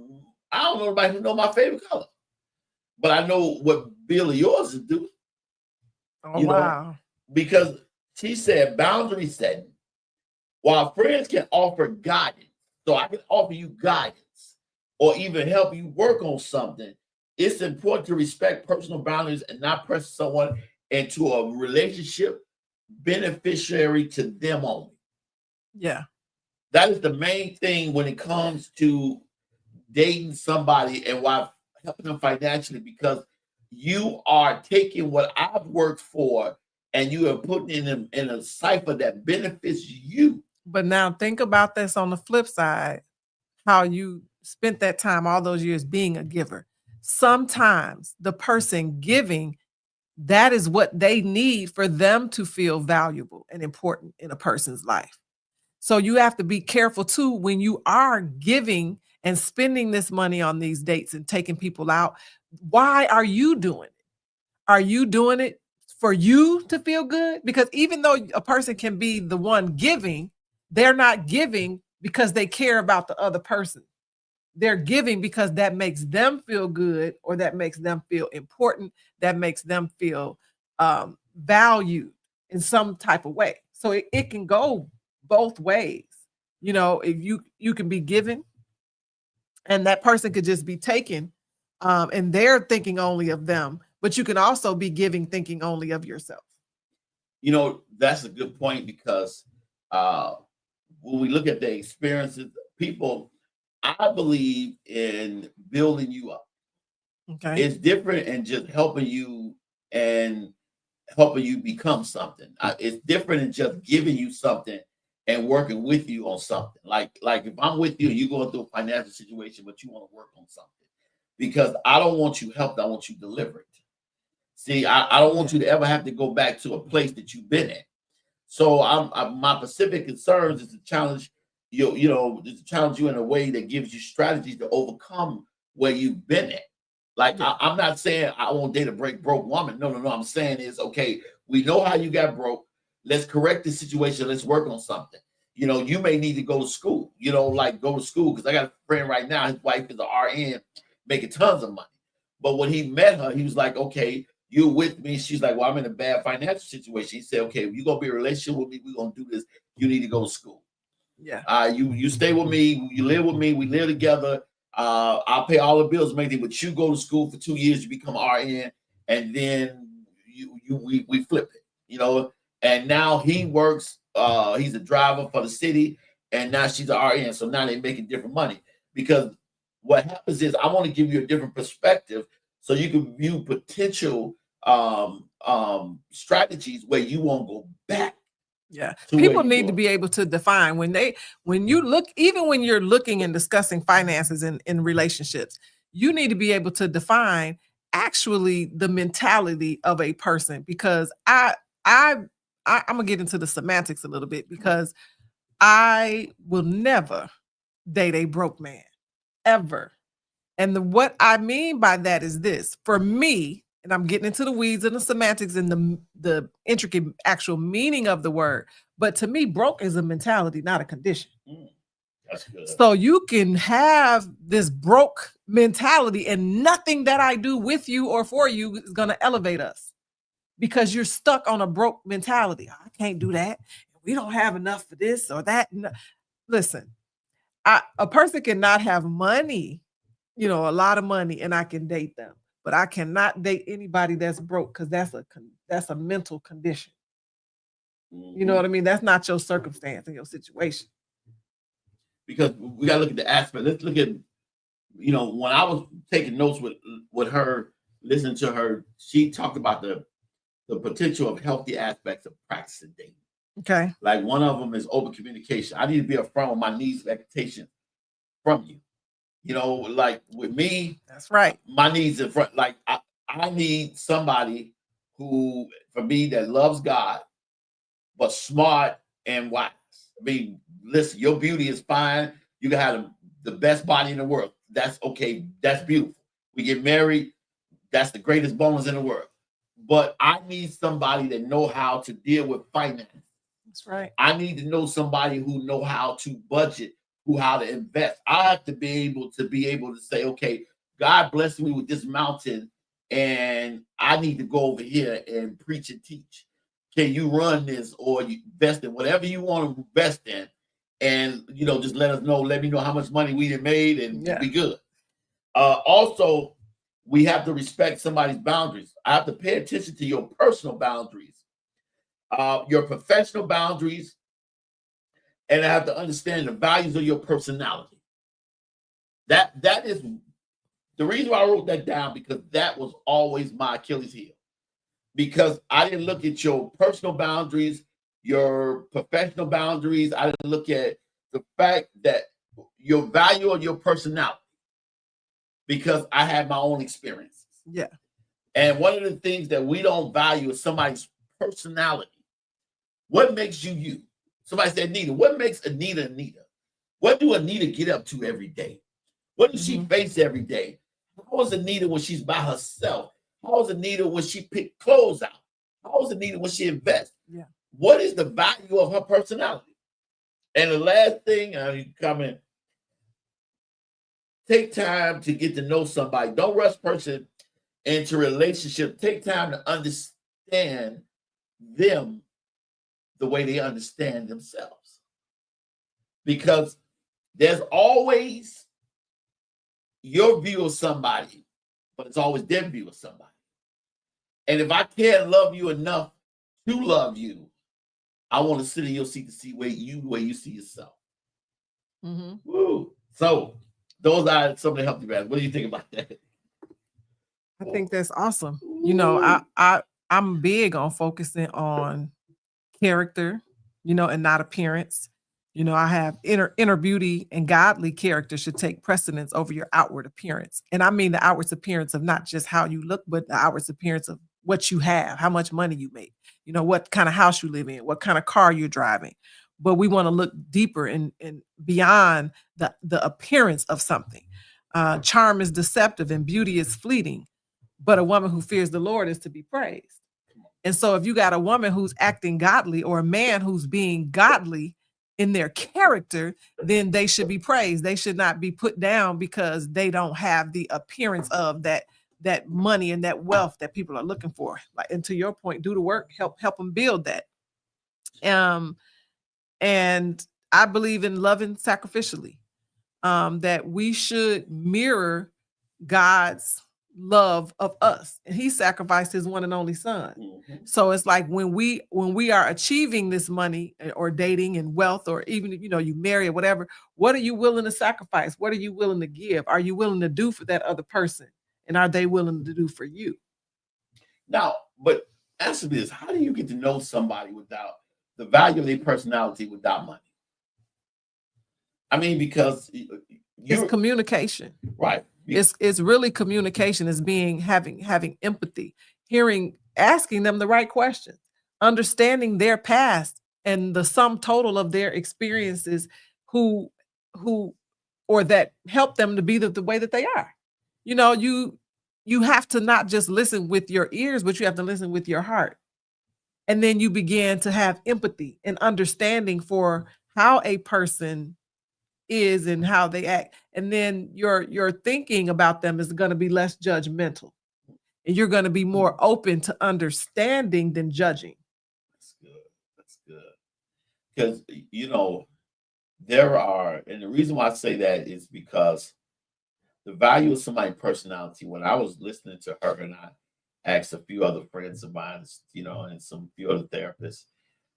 know nobody who know my favorite color, but I know what bill of yours is doing.
Oh, wow.
Because she said boundary setting While friends can offer guidance, so I can offer you guidance or even help you work on something, it's important to respect personal boundaries and not press someone into a relationship beneficiary to them only.
Yeah.
That is the main thing when it comes to dating somebody and why helping them financially, because you are taking what I've worked for and you are putting in a cipher that benefits you.
But now think about this on the flip side, how you spent that time all those years being a giver. Sometimes the person giving, that is what they need for them to feel valuable and important in a person's life. So you have to be careful too when you are giving and spending this money on these dates and taking people out. Why are you doing it? Are you doing it for you to feel good? Because even though a person can be the one giving, they're not giving because they care about the other person. They're giving because that makes them feel good, or that makes them feel important, that makes them feel valued in some type of way. So it can go both ways. You know, if you can be given and that person could just be taken, and they're thinking only of them, but you can also be giving thinking only of yourself.
You know, that's a good point, because when we look at the experiences, people, I believe in building you up.
Okay.
It's different and just helping you and helping you become something. It's different than just giving you something and working with you on something. Like if I'm with you and you're going through a financial situation, but you want to work on something, because I don't want you helped, I want you delivered. See, I don't want you to ever have to go back to a place that you've been in. So my specific concerns is to challenge you, to challenge you in a way that gives you strategies to overcome where you've been at. Like, I'm not saying I won't date a broke woman. No. I'm saying is, okay, we know how you got broke. Let's correct the situation. Let's work on something. You may need to go to school, go to school. Because I got a friend right now, his wife is an RN making tons of money. But when he met her, he was like, okay, you're with me. She's like, well, I'm in a bad financial situation. He said, okay, if you're going to be in a relationship with me, we're going to do this. You need to go to school.
Yeah.
You stay with me. You live with me. We live together. I'll pay all the bills, but you go to school for 2 years, you become RN, and then we flip it, and now he works, he's a driver for the city, and now she's an RN. So now they're making different money, because what happens is I want to give you a different perspective so you can view potential strategies where you won't go back.
Yeah. People need to be able to define when you're looking and discussing finances in relationships, you need to be able to define actually the mentality of a person, because I'm gonna get into the semantics a little bit, because I will never date a broke man, ever. And what I mean by that is this: for me, and I'm getting into the weeds and the semantics and the intricate actual meaning of the word, but to me, broke is a mentality, not a condition.
That's good.
So you can have this broke mentality, and nothing that I do with you or for you is going to elevate us, because you're stuck on a broke mentality. I can't do that. We don't have enough for this or that. No. Listen, a person cannot have money, a lot of money, and I can date them. But I cannot date anybody that's broke, because that's a mental condition. You know what I mean? That's not your circumstance and your situation.
Because we got to look at the aspect. Let's look at, when I was taking notes with her, listening to her, she talked about the potential of healthy aspects of practicing dating.
Okay.
Like, one of them is open communication. I need to be upfront with my needs and expectations from you. Like with me,
that's right.
My needs in front. Like, I need somebody who, for me, that loves God, but smart and wise. I mean, listen, your beauty is fine. You can have the best body in the world. That's okay. That's beautiful. We get married. That's the greatest bonus in the world. But I need somebody that know how to deal with finance.
That's right.
I need to know somebody who know how to budget, how to invest. I have to be able to say, okay, God bless me with this mountain, and I need to go over here and preach and teach. can you run this, or you invest in whatever you want to invest in, and just let me know how much money we have made, and be good. Also, we have to respect somebody's boundaries. I have to pay attention to your personal boundaries, your professional boundaries, and I have to understand the values of your personality. That is the reason why I wrote that down, because that was always my Achilles heel. Because I didn't look at your personal boundaries, your professional boundaries. I didn't look at the fact that your value of your personality, because I had my own experiences.
Yeah.
And one of the things that we don't value is somebody's personality. What makes you you? Somebody said, Anita, what makes Anita Anita? What do Anita get up to every day? What does she face every day? How is Anita when she's by herself? How is Anita when she pick clothes out? How is Anita when she invests?
Yeah.
What is the value of her personality? And the last thing, you comment, take time to get to know somebody. Don't rush person into relationship. Take time to understand them the way they understand themselves. Because there's always your view of somebody, but it's always their view of somebody. And if I can't love you enough to love you, I want to sit in your seat to see where you see yourself. Woo. So those are some of the healthy values. What do you think about that?
I think that's awesome. I'm big on focusing on character, and not appearance. I have inner beauty, and godly character should take precedence over your outward appearance. And I mean the outward appearance of not just how you look, but the outward appearance of what you have, how much money you make, what kind of house you live in, what kind of car you're driving. But we want to look deeper and beyond the appearance of something. Charm is deceptive and beauty is fleeting, but a woman who fears the Lord is to be praised. And so if you got a woman who's acting godly, or a man who's being godly in their character, then they should be praised. They should not be put down because they don't have the appearance of that money and that wealth that people are looking for. And to your point, do the work, help them build that. And I believe in loving sacrificially, that we should mirror God's love of us, and he sacrificed his one and only son. So it's like when we are achieving this money or dating and wealth, or even you marry or whatever, what are you willing to sacrifice? What are you willing to give? Are you willing to do for that other person, and are they willing to do for you? Now, but answer me this: how do you get to know somebody without the value of their personality without money? I mean, because it's communication, right? It's really communication. Is having empathy, asking them the right questions, understanding their past and the sum total of their experiences, who or that help them to be the way that they are. You have to not just listen with your ears, but you have to listen with your heart. And then you begin to have empathy and understanding for how a person is and how they act. And then your thinking about them is going to be less judgmental. And you're going to be more open to understanding than judging. That's good. That's good. Because, there are, and the reason why I say that is because the value of somebody's personality, when I was listening to her, and I asked a few other friends of mine, and some few other therapists,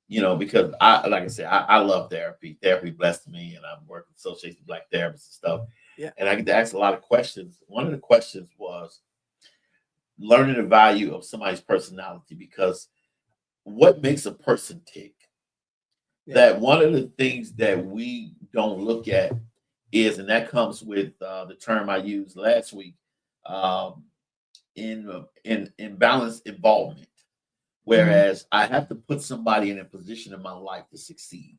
because I love therapy. Therapy blessed me, and I'm working with Association of Black Therapists and stuff. Yeah. And I get to ask a lot of questions. One of the questions was learning the value of somebody's personality, because what makes a person tick? Yeah. That one of the things that we don't look at is, and that comes with the term I used last week, in balanced involvement. Whereas I have to put somebody in a position in my life to succeed.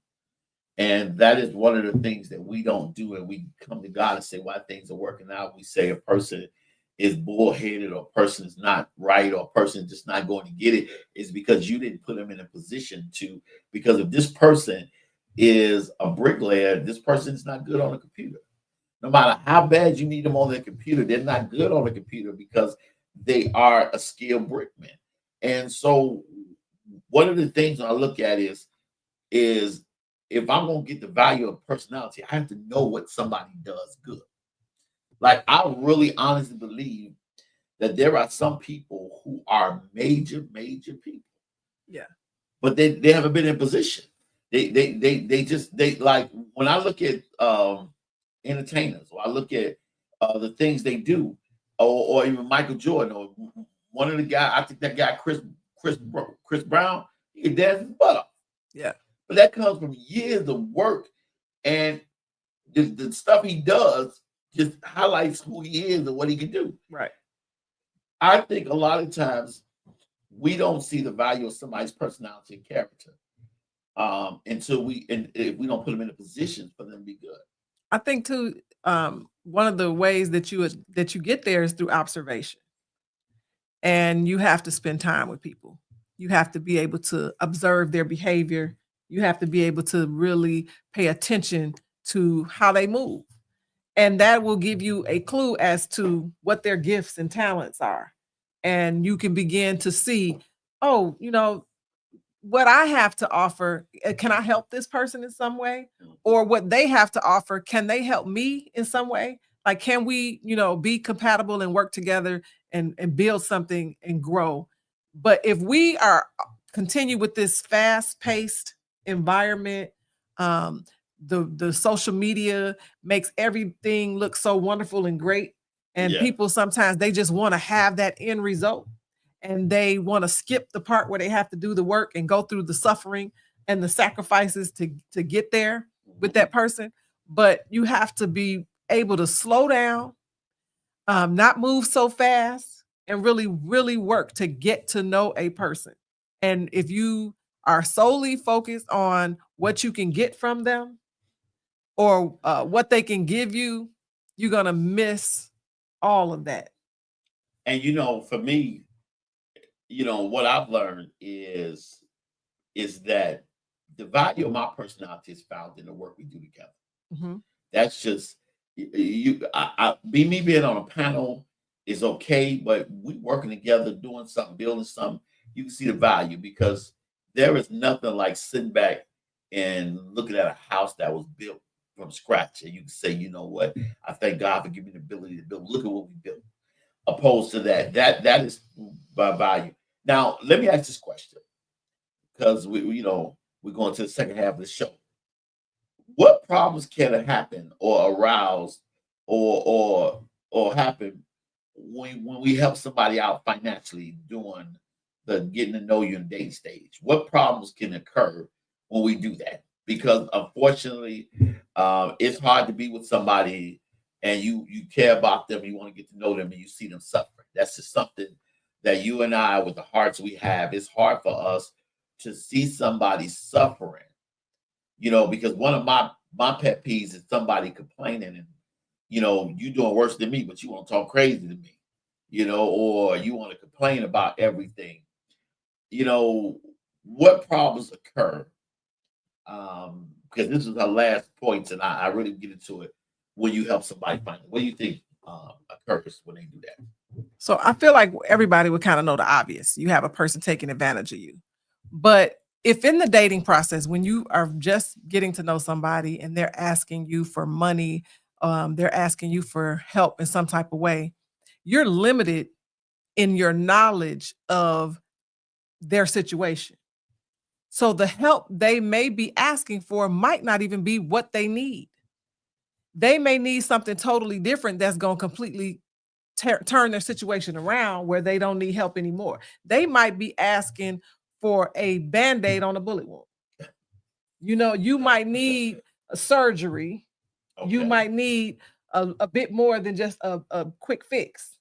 And that is one of the things that we don't do. And we come to God and say why things are working out. We say a person is bullheaded, or a person is not right, or a person is just not going to get it. It's because you didn't put them in a position to, because if this person is a bricklayer, this person is not good on a computer. No matter how bad you need them on the computer, they're not good on the computer because they are a skilled brickman. And so
one of the things I look at is if I'm gonna get the value of personality, I have to know what somebody does good. Like I really honestly believe that there are some people who are major people.
Yeah.
But they haven't been in position. They like when I look at entertainers or I look at the things they do, or even Michael Jordan or one of the guys, I think that guy Chris Brown, he can dance his butt off.
Yeah.
But that comes from years of work, and the stuff he does just highlights who he is and what he can do.
Right.
I think a lot of times we don't see the value of somebody's personality and character until if we don't put them in a position for them to be good.
I think too, one of the ways that you get there is through observation, and you have to spend time with people. You have to be able to observe their behavior. You have to be able to really pay attention to how they move, and that will give you a clue as to what their gifts and talents are. And you can begin to see, oh, what I have to offer, can I help this person in some way? Or what they have to offer, can they help me in some way? Like, can we, be compatible and work together and build something and grow? But if we are continue with this fast-paced environment, the social media makes everything look so wonderful and great. And people sometimes they just want to have that end result. And they want to skip the part where they have to do the work and go through the suffering and the sacrifices to get there with that person. But you have to be able to slow down, not move so fast, and really, really work to get to know a person. And if you are solely focused on what you can get from them or what they can give you, you're going to miss all of that.
And, for me, what I've learned is that the value of my personality is found in the work we do together.
Mm-hmm.
That's just me being on a panel is okay, but we working together, doing something, building something, you can see the value because there is nothing like sitting back and looking at a house that was built from scratch. And you can say, you know what? I thank God for giving me the ability to build. Look at what we built. Opposed to that is by value. Now, let me ask this question because we're going to the second half of the show. What problems can happen or arouse or happen when we help somebody out financially during the getting to know you and dating stage? What problems can occur when we do that? Because unfortunately, it's hard to be with somebody and you care about them, you want to get to know them, and you see them suffering. That's just something that you and I, with the hearts we have, it's hard for us to see somebody suffering. Because one of my pet peeves is somebody complaining and, you doing worse than me, but you want to talk crazy to me, or you want to complain about everything. What problems occur? Because this is our last point, and I really get into it. When you help somebody find it, what do you think occurs when they do that?
So I feel like everybody would kind of know the obvious. You have a person taking advantage of you. But if in the dating process, when you are just getting to know somebody and they're asking you for money, they're asking you for help in some type of way, you're limited in your knowledge of their situation. So the help they may be asking for might not even be what they need. They may need something totally different that's going to completely turn their situation around where they don't need help anymore. They might be asking for a Band-Aid on a bullet wound. You might need a surgery. Okay. You might need a bit more than just a quick fix.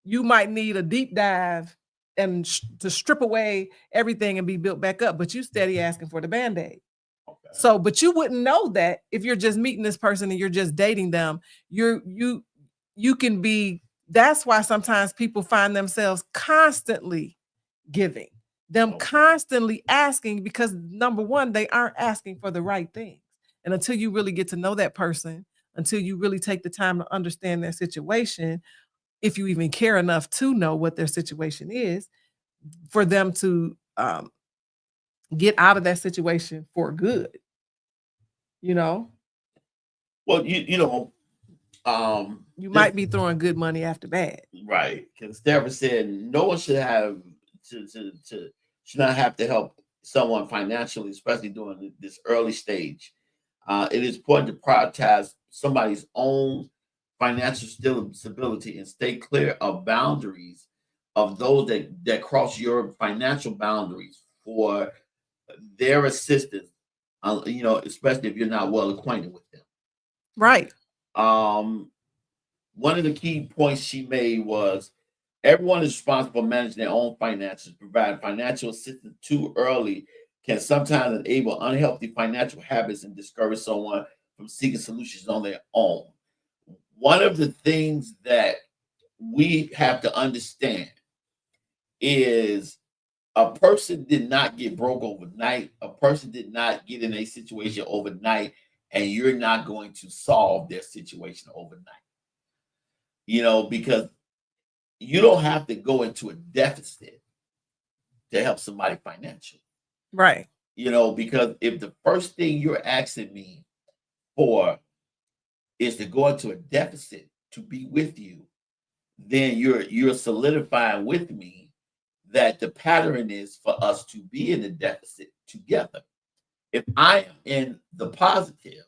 You might need a deep dive and to strip away everything and be built back up, but you steady asking for the Band-Aid. Okay. So, but you wouldn't know that if you're just meeting this person and you're just dating them. You can be. That's why sometimes people find themselves constantly giving, them constantly asking, because number one, they aren't asking for the right things. And until you really get to know that person, until you really take the time to understand their situation, if you even care enough to know what their situation is, for them to get out of that situation for good. You know,
Well, you know,
you
this-
might be throwing good money after bad.
right, because Deborah said no one should have to should not have to help someone financially, especially during this early stage. It is important to prioritize somebody's own financial stability and stay clear of boundaries of those that cross your financial boundaries for their assistance. You know, especially if you're not well acquainted with them.
Right.
One of the key points she made was everyone is responsible for managing their own finances. Providing financial assistance too early can sometimes enable unhealthy financial habits and discourage someone from seeking solutions on their own. One of the things that we have to understand is a person did not get broke overnight. A person did not get in a situation overnight, and you're not going to solve their situation overnight. You know, because you don't have to go into a deficit to help somebody financially.
Right.
You know, because if the first thing you're asking me for is to go into a deficit to be with you, then you're solidifying with me that the pattern is for us to be in the deficit together. If I am in the positive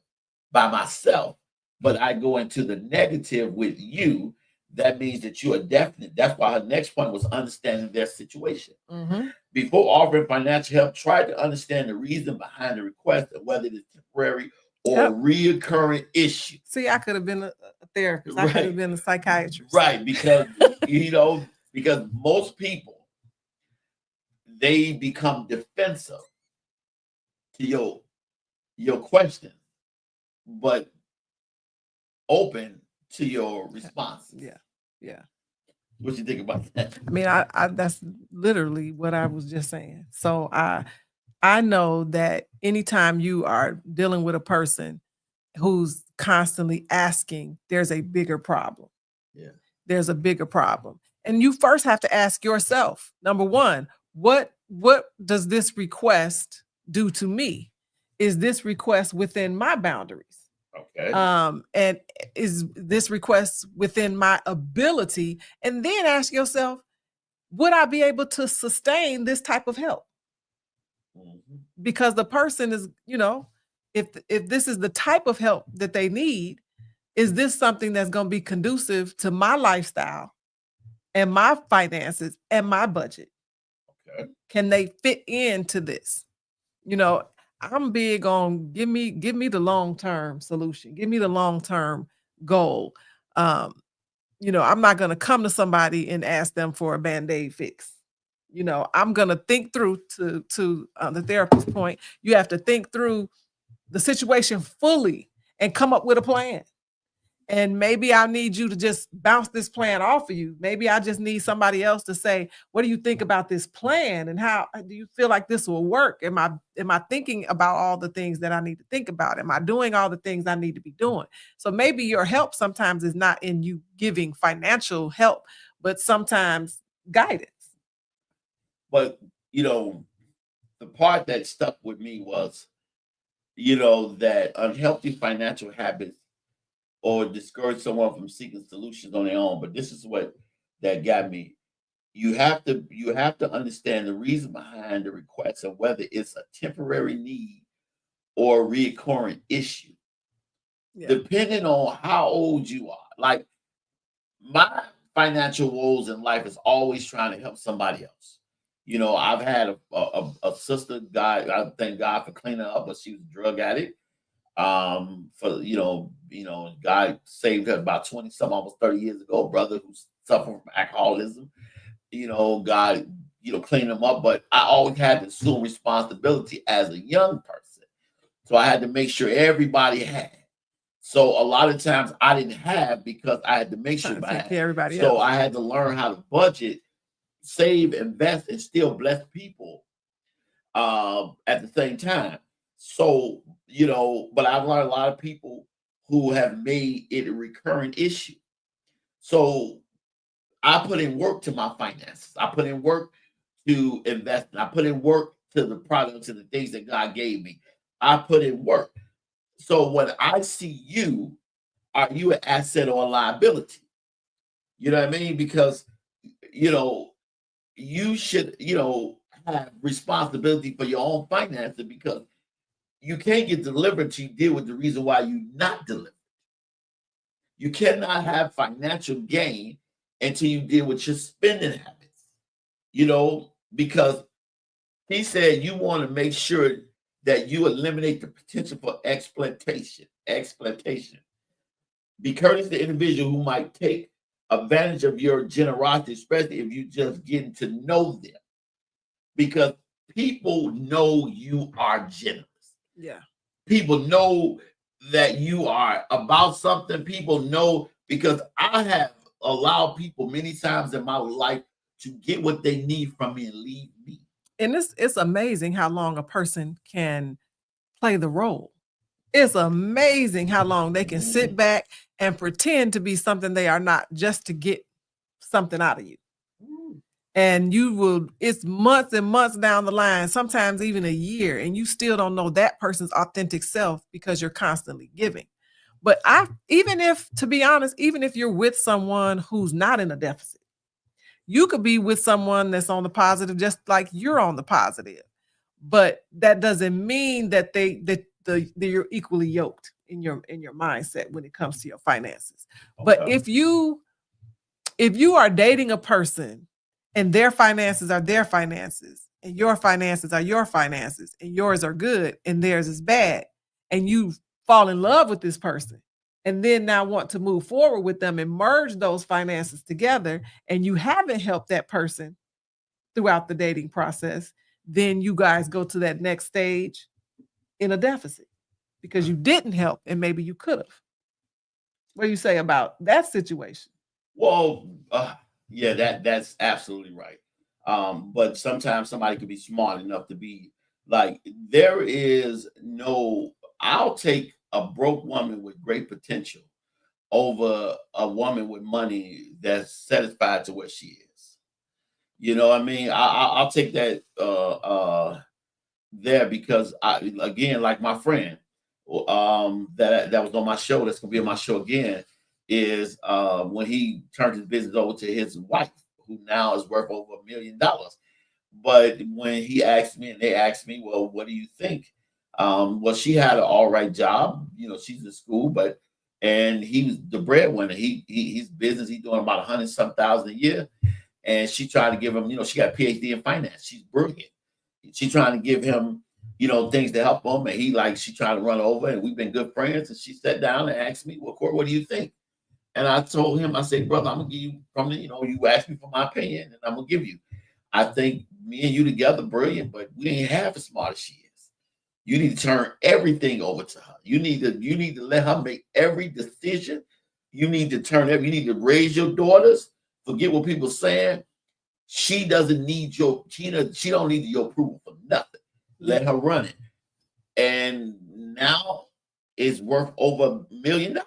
by myself, but I go into the negative with you, that means that you are definite. That's why her next point was understanding their situation.
Mm-hmm.
Before offering financial help, try to understand the reason behind the request and whether it is temporary or reoccurring issue.
See, I could have been a therapist. I
Right.
could have been a psychiatrist.
Right, because you know, because most people they become defensive to your question, but open to your response.
Yeah. Yeah.
What you think about that?
I mean, I that's literally what I was just saying. So I know that anytime you are dealing with a person who's constantly asking, there's a bigger problem.
Yeah.
There's a bigger problem. And you first have to ask yourself, number one, what does this request do to me? Is this request within my boundaries?
Okay.
And is this request within my ability? And then ask yourself, would I be able to sustain this type of help?
Mhm.
Because the person is, you know, if this is the type of help that they need, is this something that's going to be conducive to my lifestyle and my finances and my budget?
Okay.
Can they fit into this? You know, I'm big on give me the long-term solution. Give me the long-term goal. You know, I'm not going to come to somebody and ask them for a Band-Aid fix. You know, I'm going to think through to the therapist's point. You have to think through the situation fully and come up with a plan. And maybe I need you to just bounce this plan off of you. Maybe I just need somebody else to say, what do you think about this plan? And how do you feel like this will work? Am I thinking about all the things that I need to think about? Am I doing all the things I need to be doing? So maybe your help sometimes is not in you giving financial help, but sometimes guidance.
But you know, the part that stuck with me was, you know, that unhealthy financial habits or discourage someone from seeking solutions on their own. But this is what that got me. You have to understand the reason behind the request and whether it's a temporary need or a recurring issue.
Yeah.
Depending on how old you are. Like my financial woes in life is always trying to help somebody else. You know, I've had a sister, God, I thank God for cleaning her up, but she was a drug addict. For God saved her about 20 some almost 30 years ago, brother who's suffering from alcoholism. You know, God, cleaned him up, but I always had to assume responsibility as a young person. So I had to make sure everybody had. So a lot of times I didn't have because I had to make sure I had.
Everybody
So
else.
I had to learn how to budget, save, invest, and still bless people at the same time. So, but I've learned a lot of people who have made it a recurring issue. So I put in work to my finances. I put in work to invest. I put in work to the products and the things that God gave me. I put in work. So when I see you, are you an asset or a liability? You know what I mean? Because, you should, have responsibility for your own finances, because you can't get delivered to deal with the reason why you're not delivered. You cannot have financial gain until you deal with your spending habits, because he said you want to make sure that you eliminate the potential for exploitation. Be courteous to the individual who might take advantage of your generosity, especially if you just getting to know them, because people know you are generous.
Yeah.
People know that you are about something. People know, because I have allowed people many times in my life to get what they need from me and leave me.
And it's amazing how long a person can play the role. It's amazing how long they can sit back and pretend to be something they are not, just to get something out of you. And it's months and months down the line, sometimes even a year, and you still don't know that person's authentic self because you're constantly giving. But even if you're with someone who's not in a deficit, you could be with someone that's on the positive, just like you're on the positive. But that doesn't mean that you're equally yoked in your mindset when it comes to your finances. Okay. But if you are dating a person and their finances are their finances, and your finances are your finances, and yours are good and theirs is bad, and you fall in love with this person, and then now want to move forward with them and merge those finances together, and you haven't helped that person throughout the dating process, then you guys go to that next stage in a deficit because you didn't help and maybe you could have. What do you say about that situation?
Well, yeah, that's absolutely right. But sometimes somebody could be smart enough to be like, I'll take a broke woman with great potential over a woman with money that's satisfied to where she is. You know what I mean? I'll take that there, because again, like my friend that was on my show, that's gonna be on my show again, is when he turned his business over to his wife, who now is worth over $1 million. But when they asked me, well, what do you think? Well, she had an all right job, she's in school, and he was the breadwinner. He's business, he's doing about 100-some thousand a year. And she tried to give him, she got a PhD in finance. She's brilliant. She's trying to give him, things to help him. And she trying to run over, and we've been good friends. And she sat down and asked me, well, Court, what do you think? And I told him, I said, brother, I'm going to give you you asked me for my opinion, and I'm going to give you. I think me and you together, brilliant, but we ain't half as smart as she is. You need to turn everything over to her. You need to let her make every decision. You need to raise your daughters. Forget what people saying. She doesn't need she don't need your approval for nothing. Let her run it. And now it's worth over $1 million.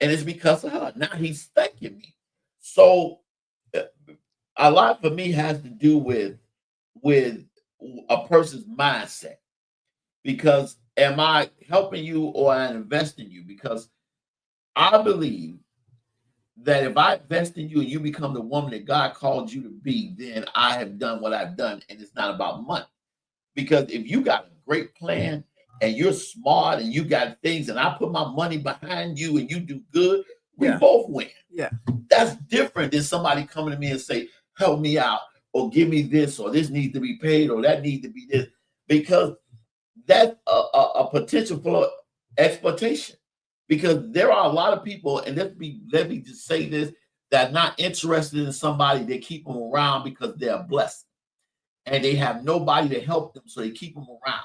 And it's because of her. Now he's thanking me. So a lot for me has to do with a person's mindset. Because am I helping you or am I investing in you? Because I believe that if I invest in you and you become the woman that God called you to be, then I have done what I've done, and it's not about money. Because if you got a great plan and you're smart and you got things, and I put my money behind you and you do good, we both win.
Yeah,
that's different than somebody coming to me and say, "Help me out," or "Give me this," or "This needs to be paid," or "That needs to be this," because that's a potential for exploitation. Because there are a lot of people, and let me just say this, that are not interested in somebody. They keep them around because they're blessed. And they have nobody to help them, so they keep them around.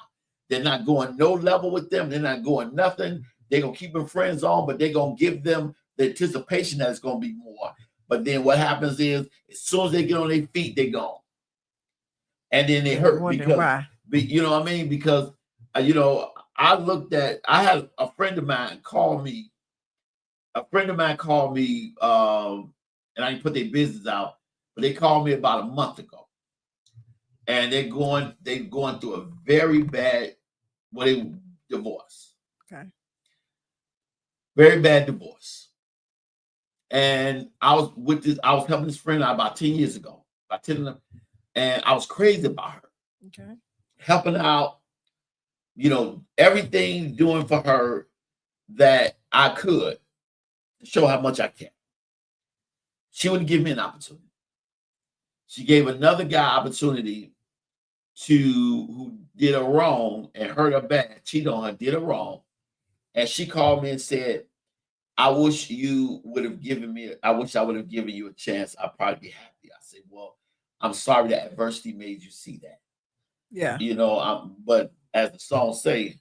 They're not going no level with them. They're not going nothing. They're going to keep them friends on, but they're going to give them the anticipation that it's going to be more. But then what happens is, as soon as they get on their feet, they're gone. And then they hurt because, why? You know what I mean? Because, I had a friend of mine call me. And I didn't put their business out, but they called me about a month ago. and they're going through a very bad divorce.
Okay.
Very bad divorce. And I was helping this friend out about 10 years ago, about 10 of them, and I was crazy about her.
Okay.
Helping out, everything doing for her that I could to show how much I care. She wouldn't give me an opportunity. She gave another guy opportunity who did her wrong and hurt her bad, cheated on her, did her wrong. And she called me and said, I wish I would have given you a chance. I'd probably be happy. I said, well, I'm sorry that adversity made you see that.
Yeah.
But as the song say,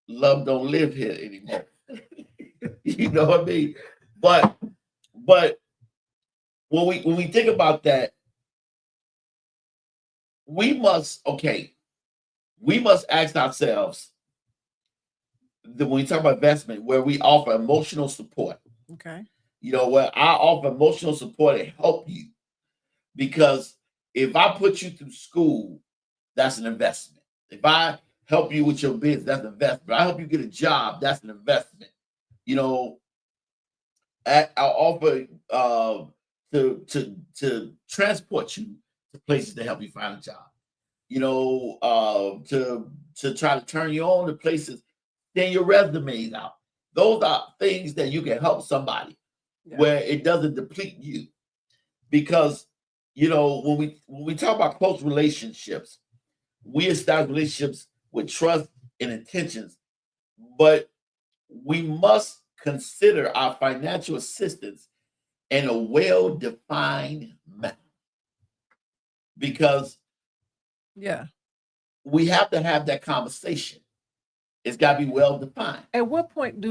love don't live here anymore. You know what I mean? But when we think about that, we must ask ourselves that when we talk about investment, where we offer emotional support.
Okay.
Where I offer emotional support and help you. Because if I put you through school, that's an investment. If I help you with your business, that's an investment. If I help you get a job, that's an investment. I offer to transport you to places to help you find a job. To try to turn you on to places, then your resumes out. Those are things that you can help somebody where it doesn't deplete you. Because when we talk about close relationships, we establish relationships with trust and intentions, but we must consider our financial assistance in a well-defined manner. Because we have to have that conversation. It's got to be well-defined.
At what point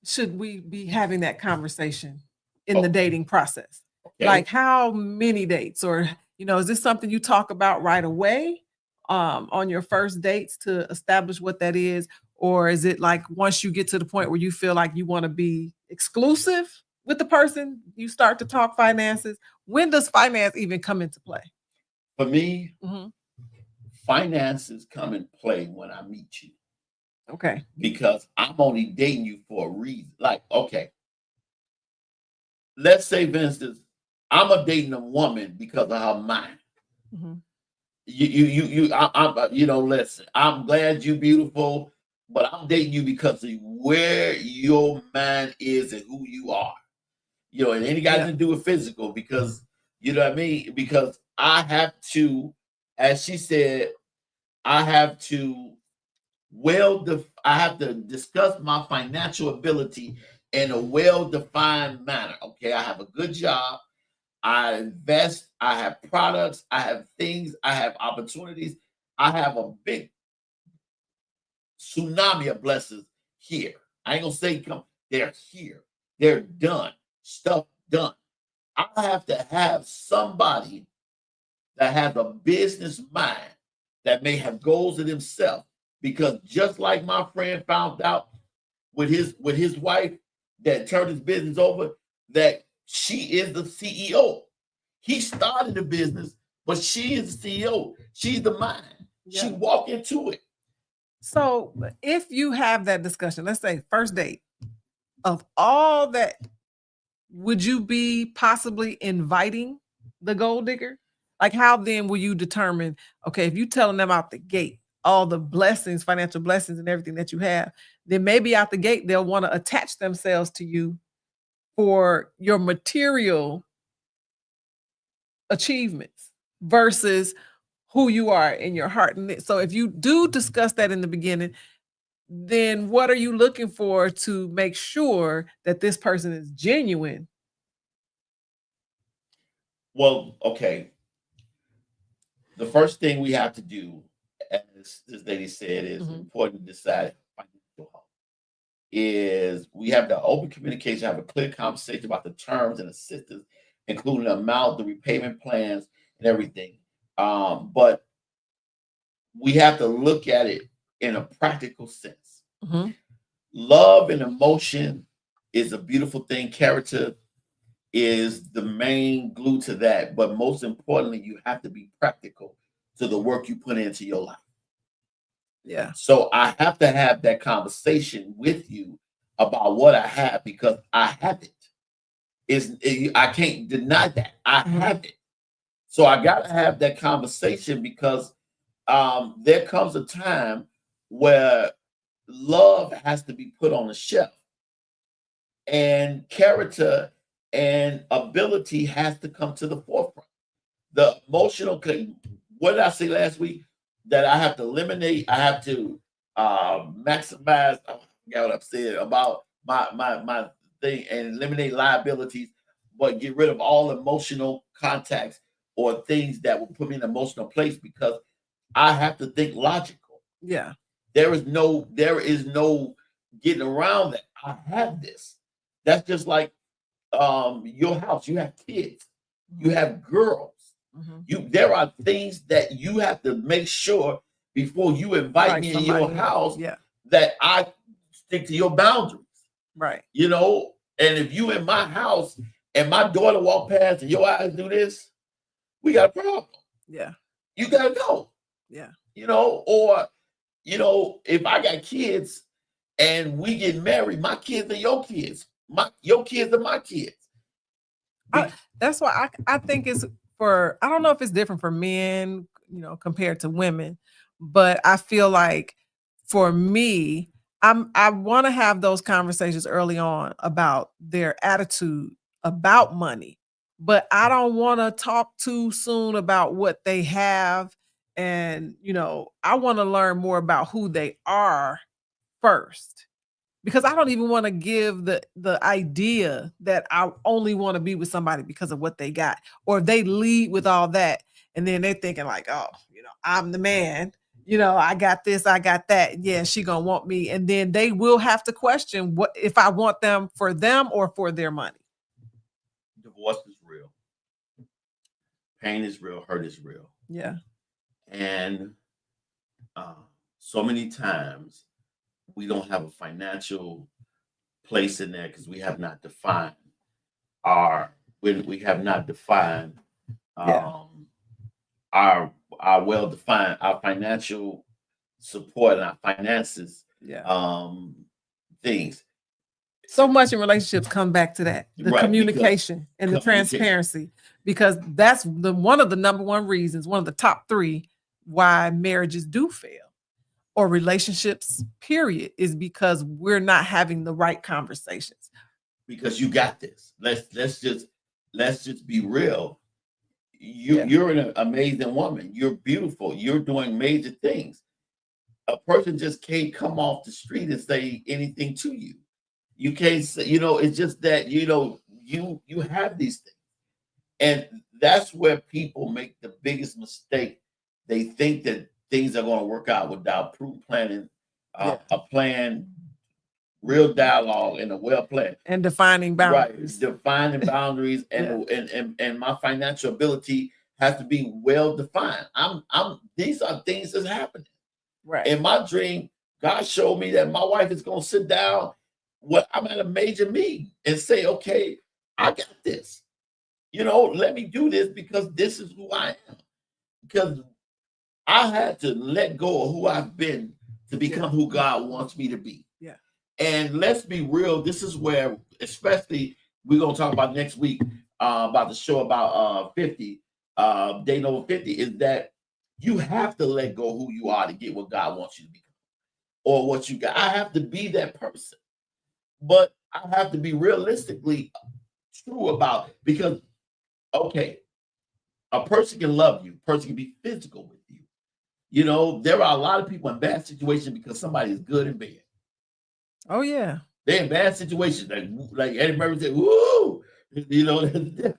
should we be having that conversation in the dating process? Okay. Like how many dates, or is this something you talk about right away on your first dates to establish what that is? Or is it like once you get to the point where you feel like you want to be exclusive with the person, you start to talk finances? When does finance even come into play?
For me, finances come in play when I meet you.
Okay.
Because I'm only dating you for a reason. Like, okay, let's say, for instance, I'm dating a woman because of her mind. Mm-hmm. Listen, I'm glad you're beautiful, but I'm dating you because of where your mind is and who you are. It ain't got to do with physical, because you know what I mean? Because I have to, as she said, I have to discuss my financial ability in a well-defined manner. Okay, I have a good job. I invest. I have products. I have things. I have opportunities. I have a big tsunami of blessings here. I ain't gonna say come. They're here. They're done. Stuff done. I have to have somebody that has a business mind that may have goals in himself. Because just like my friend found out with his wife that turned his business over, that she is the CEO. He started the business, but she is the CEO. She's the mind. She walked into it.
So if you have that discussion, let's say first date, of all that, would you be possibly inviting the gold digger? Like how then will you determine, okay, if you're telling them out the gate, all the blessings, financial blessings and everything that you have, then maybe out the gate, they'll want to attach themselves to you for your material achievements versus who you are in your heart. And so if you do discuss that in the beginning, then what are you looking for to make sure that this person is genuine?
Well, okay. The first thing we have to do, as this lady said, is important to decide financial health. Is we have the open communication, have a clear conversation about the terms and assistance, including the amount, the repayment plans, and everything. But we have to look at it in a practical sense. Mm-hmm. Love and emotion is a beautiful thing. Character is the main glue to that. But most importantly, you have to be practical to the work you put into your life.
Yeah.
So I have to have that conversation with you about what I have because I have it. I can't deny that. I have it. So I got to have that conversation because there comes a time where love has to be put on the shelf and character and ability has to come to the forefront. The emotional, what did I say last week? That I have to eliminate, I have to maximize, I forgot what I said about my thing and eliminate liabilities, but get rid of all emotional contacts or things that will put me in an emotional place because I have to think logical.
Yeah.
There is no getting around that. I have this. That's just like your house. You have kids. You have girls. There are things that you have to make sure before you invite me in your house that I stick to your boundaries.
Right.
You know, and if you in my house and my daughter walk past and your eyes do this, we got a problem.
Yeah.
You gotta go.
Yeah.
You know, or if I got kids and we get married, my kids are your kids. Your kids are my kids.
That's why I think it's I don't know if it's different for men, compared to women, but I feel like for me, I want to have those conversations early on about their attitude about money, but I don't want to talk too soon about what they have. And, I want to learn more about who they are first. Because I don't even want to give the idea that I only want to be with somebody because of what they got, or if they lead with all that, and then they're thinking like, oh, I'm the man, I got this, I got that. Yeah, she gonna want me, and then they will have to question what if I want them for them or for their money.
Divorce is real. Pain is real. Hurt is real.
Yeah,
and so many times. We don't have a financial place in there because we have not defined our well-defined our financial support and our finances things.
So much in relationships come back to that, the communication and the transparency, because that's one of the number one reasons, one of the top 3 why marriages do fail. Or relationships, period, is because we're not having the right conversations.
Because you got this. Let's just be real. You're an amazing woman. You're beautiful. You're doing major things. A person just can't come off the street and say anything to you. You can't say, it's just that you have these things, and that's where people make the biggest mistake. They think that things are going to work out without prudent planning, a plan, real dialogue, and a well plan.
And defining boundaries.
Right, defining boundaries, and my financial ability has to be well defined. These are things that's happening.
Right.
In my dream, God showed me that my wife is going to sit down when I'm at a major meeting and say, "Okay, I got this. Let me do this because this is who I am." Because I had to let go of who I've been to become who God wants me to be.
Yeah.
And let's be real. This is where, especially, we're going to talk about next week about the show about 50, Day Over 50, is that you have to let go who you are to get what God wants you to become or what you got. I have to be that person. But I have to be realistically true about it because, okay, a person can love you. A person can be physical with you. There are a lot of people in bad situations because somebody is good in bed.
Oh, yeah.
They're in bad situations. Like Eddie Murphy said, woo! That's different.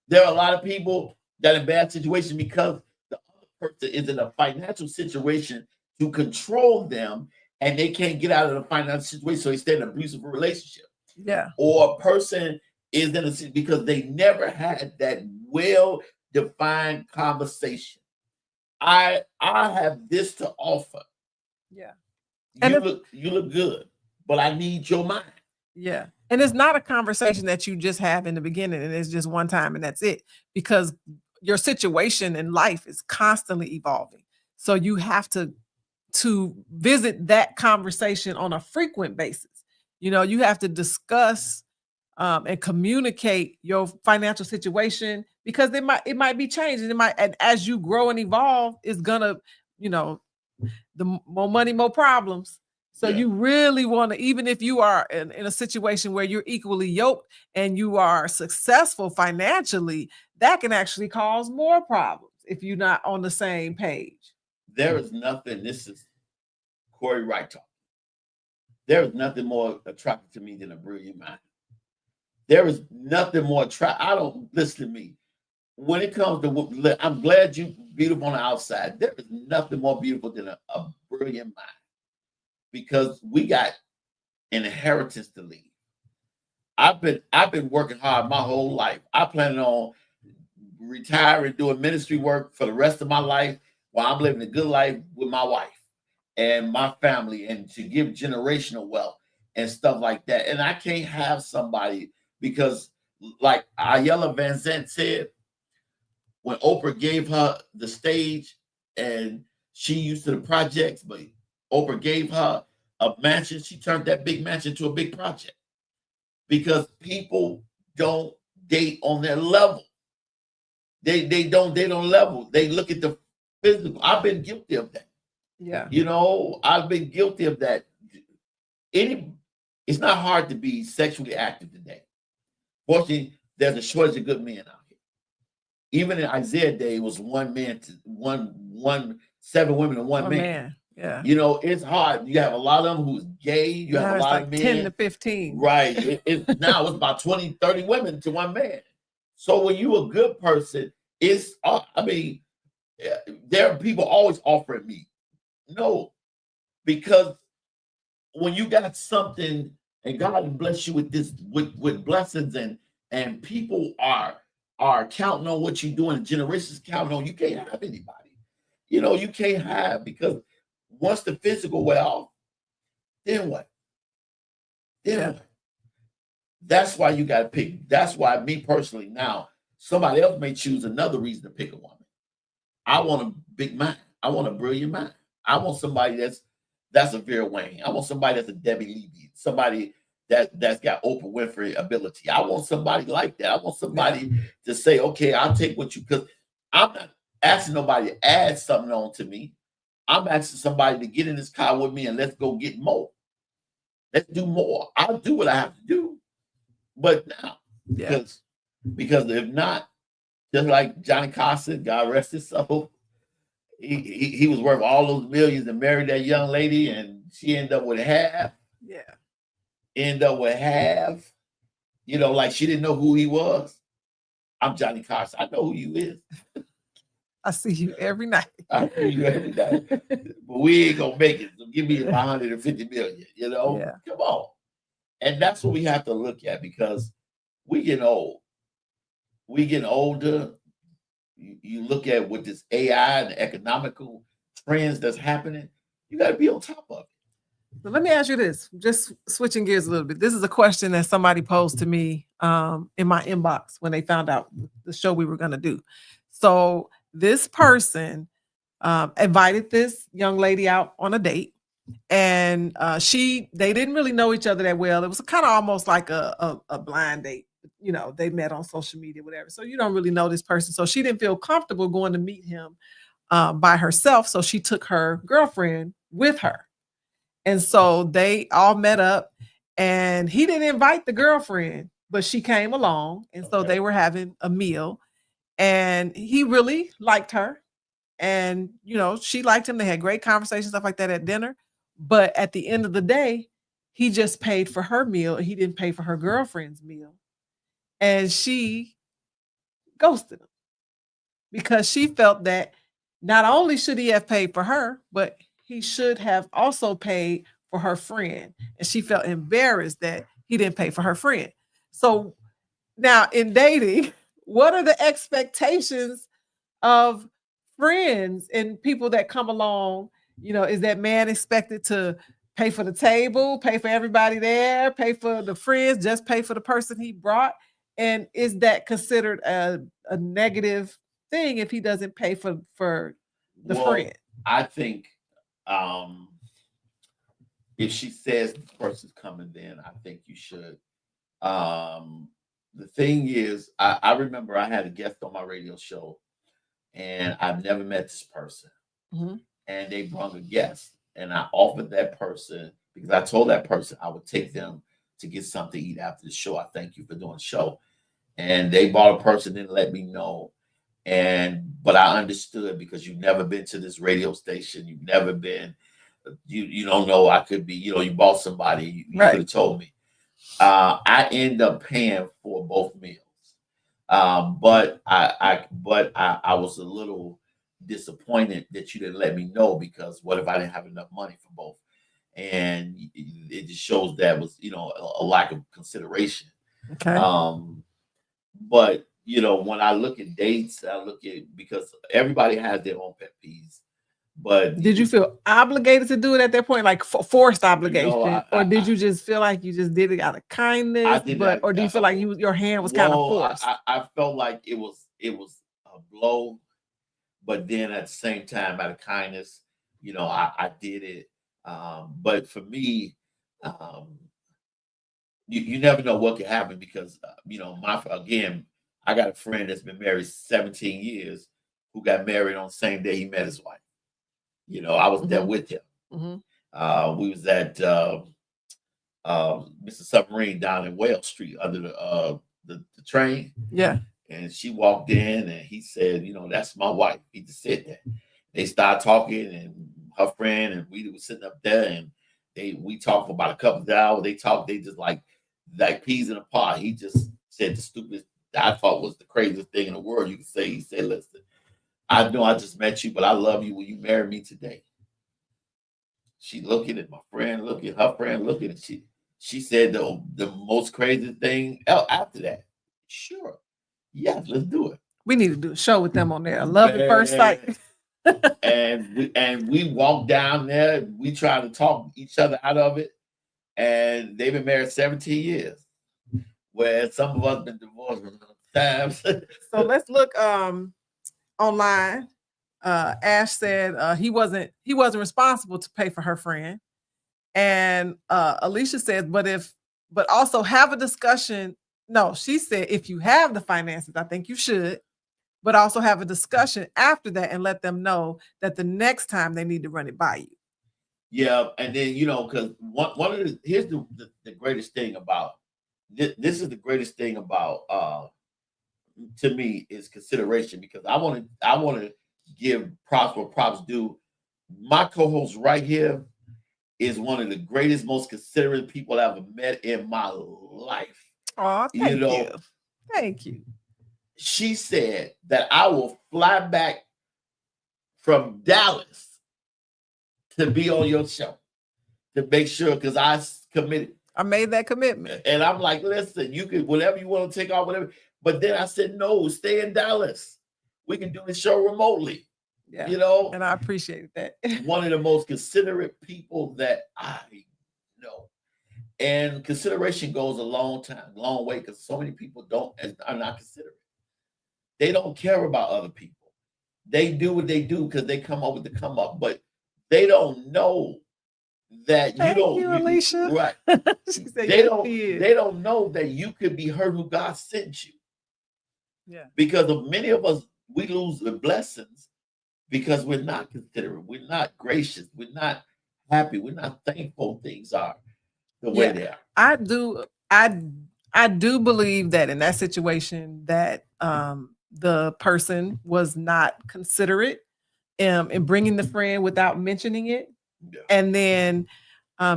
There are a lot of people that are in bad situations because the other person is in a financial situation to control them and they can't get out of the financial situation, so they stay in an abusive relationship.
Yeah.
Or a person is in a because they never had that well-defined conversation. I have this to offer.
Yeah.
You look good, but I need your mind.
Yeah. And it's not a conversation that you just have in the beginning and it's just one time and that's it. Because your situation in life is constantly evolving. So you have to visit that conversation on a frequent basis. You have to discuss and communicate your financial situation because it might be changing. And as you grow and evolve, it's gonna, you know, more money, more problems. So
Yeah.
you really want to, even if you are in a situation where you're equally yoked and you are successful financially, that can actually cause more problems if you're not on the same page.
There is nothing, this is Corey Wright talking. There is nothing more attractive to me than a brilliant mind. There is nothing more attractive. Listen to me. When it comes to, I'm glad you beautiful on the outside. There is nothing more beautiful than a brilliant mind, because we got an inheritance to leave. I've been working hard my whole life. I plan on retiring, doing ministry work for the rest of my life while I'm living a good life with my wife and my family, and to give generational wealth and stuff like that. And I can't have somebody, because like Iyanla Vanzant said, when Oprah gave her the stage and she used to the projects, but Oprah gave her a mansion, she turned that big mansion to a big project, because people don't date on their level. They don't level. They look at the physical. I've been guilty of that.
Yeah.
I've been guilty of that. It's not hard to be sexually active today. Fortunately, there's a shortage of good men out here. Even in Isaiah day, it was 7 women and one man.
Yeah.
It's hard. You have a lot of them who's gay. You have a lot of men.
10 to 15.
Right. Now it's about 20, 30 women to one man. So when you a good person, there are people always offering me. No, because when you got something and God bless you with this, with blessings, and people are counting on what you're doing, generations counting on, you can't have anybody. You can't have, because once the physical wear off, then what? What? That's why you got to pick. That's why me personally, now somebody else may choose another reason to pick a woman. I want a big mind. I want a brilliant mind. I want somebody that's a Vera Wang. I want somebody that's a Debbie Levy. Somebody that's got Oprah Winfrey ability. I want somebody like that. I want somebody to say, okay, I'll take what you, because I'm not asking nobody to add something on to me. I'm asking somebody to get in this car with me and let's go get more. Let's do more. I'll do what I have to do. But now, because if not, just like Johnny Carson, God rest his soul, he was worth all those millions and married that young lady, and she ended up with half.
Yeah.
Like she didn't know who he was. I'm Johnny Carson. I know who you is.
I see you every night.
I see you every night. But we ain't gonna make it. So give me 150 million,
Yeah.
Come on. And that's what we have to look at, because we getting old. We getting older. You look at with this AI and the economical trends that's happening, you got to be on top of it.
So let me ask you this, just switching gears a little bit. This is a question that somebody posed to me in my inbox when they found out the show we were going to do. So this person invited this young lady out on a date, and they didn't really know each other that well. It was kind of almost like a blind date. They met on social media, whatever. So you don't really know this person. So she didn't feel comfortable going to meet him by herself. So she took her girlfriend with her. And so they all met up, and he didn't invite the girlfriend, but she came along. And so they were having a meal, and he really liked her. And, she liked him. They had great conversations, stuff like that at dinner. But at the end of the day, he just paid for her meal. He didn't pay for her girlfriend's meal. And she ghosted him because she felt that not only should he have paid for her, but he should have also paid for her friend. And she felt embarrassed that he didn't pay for her friend. So now in dating, what are the expectations of friends and people that come along? Is that man expected to pay for the table, pay for everybody there, pay for the friends, just pay for the person he brought? And is that considered a negative thing if he doesn't pay for the
Well,
friend.
I think if she says the person's coming, then I think you should. The thing is, I remember I had a guest on my radio show, and I've never met this person.
Mhm.
And they brought a guest, and I offered that person because I told that person I would take them to get something to eat after the show. I thank you for doing the show. And they brought a person, didn't let me know. But I understood because you've never been to this radio station, you've never been, you don't know. I could be, you bought somebody, you
Right.
could have told me. I end up paying for both meals. But I was a little disappointed that you didn't let me know, because what if I didn't have enough money for both? And it just shows that was, a lack of consideration.
Okay.
But when I look at dates, I look at, because everybody has their own pet peeves. But
did you feel obligated to do it at that point, like forced obligation, or did you
I
just feel like you just did it out of kindness? Or do you feel like your hand was kind of forced?
I felt like it was a blow, but then at the same time, out of kindness, I did it. But for me, you never know what could happen, because I got a friend that's been married 17 years who got married on the same day he met his wife. I was there with him.
Mhm.
We was at Mr. Submarine down in Wales Street under the train.
Yeah.
And she walked in and he said, that's my wife. He just said that. They started talking, and her friend and we were sitting up there, and we talked for about a couple of hours. They just like peas in a pot. He just said the stupidest I thought was the craziest thing in the world you could say. He said, listen, I know I just met you, but I love you. Will you marry me today? She looking at my friend, looking at her friend, looking at she said the most crazy thing after that. Sure. Yes, let's do it.
We need to do a show with them on there. Love at first sight.
and we walked down there. We tried to talk each other out of it. And they've been married 17 years. Where some of us been divorced times.
So let's look online. Ash said he wasn't responsible to pay for her friend. And Alicia says, but also have a discussion. No, she said, if you have the finances, I think you should, but also have a discussion after that and let them know that the next time they need to run it by you.
Yeah, and then because one of here's the greatest thing about this is the greatest thing about to me is consideration, because I want to give props where props due. My co-host right here is one of the greatest, most considerate people I've ever met in my life.
Oh, thank you. Thank you.
She said that I will fly back from Dallas to be on your show, to make sure, because I committed.
I made that commitment.
And I'm like, listen, you can, whatever you want to take off, whatever. But then I said, no, stay in Dallas. We can do the show remotely.
Yeah. And I appreciated that.
One of the most considerate people that I know. And consideration goes a long way, because so many people are not considerate. They don't care about other people. They do what they do because they come up with the come up, but they don't know that
Alicia.
Right.
She said,
they don't know that you could be her who God sent you.
Yeah.
Because of many of us, we lose the blessings because we're not considerate, we're not gracious, we're not happy, we're not thankful things are the way they are.
I do believe that in that situation that the person was not considerate in bringing the friend without mentioning it.
Yeah.
And then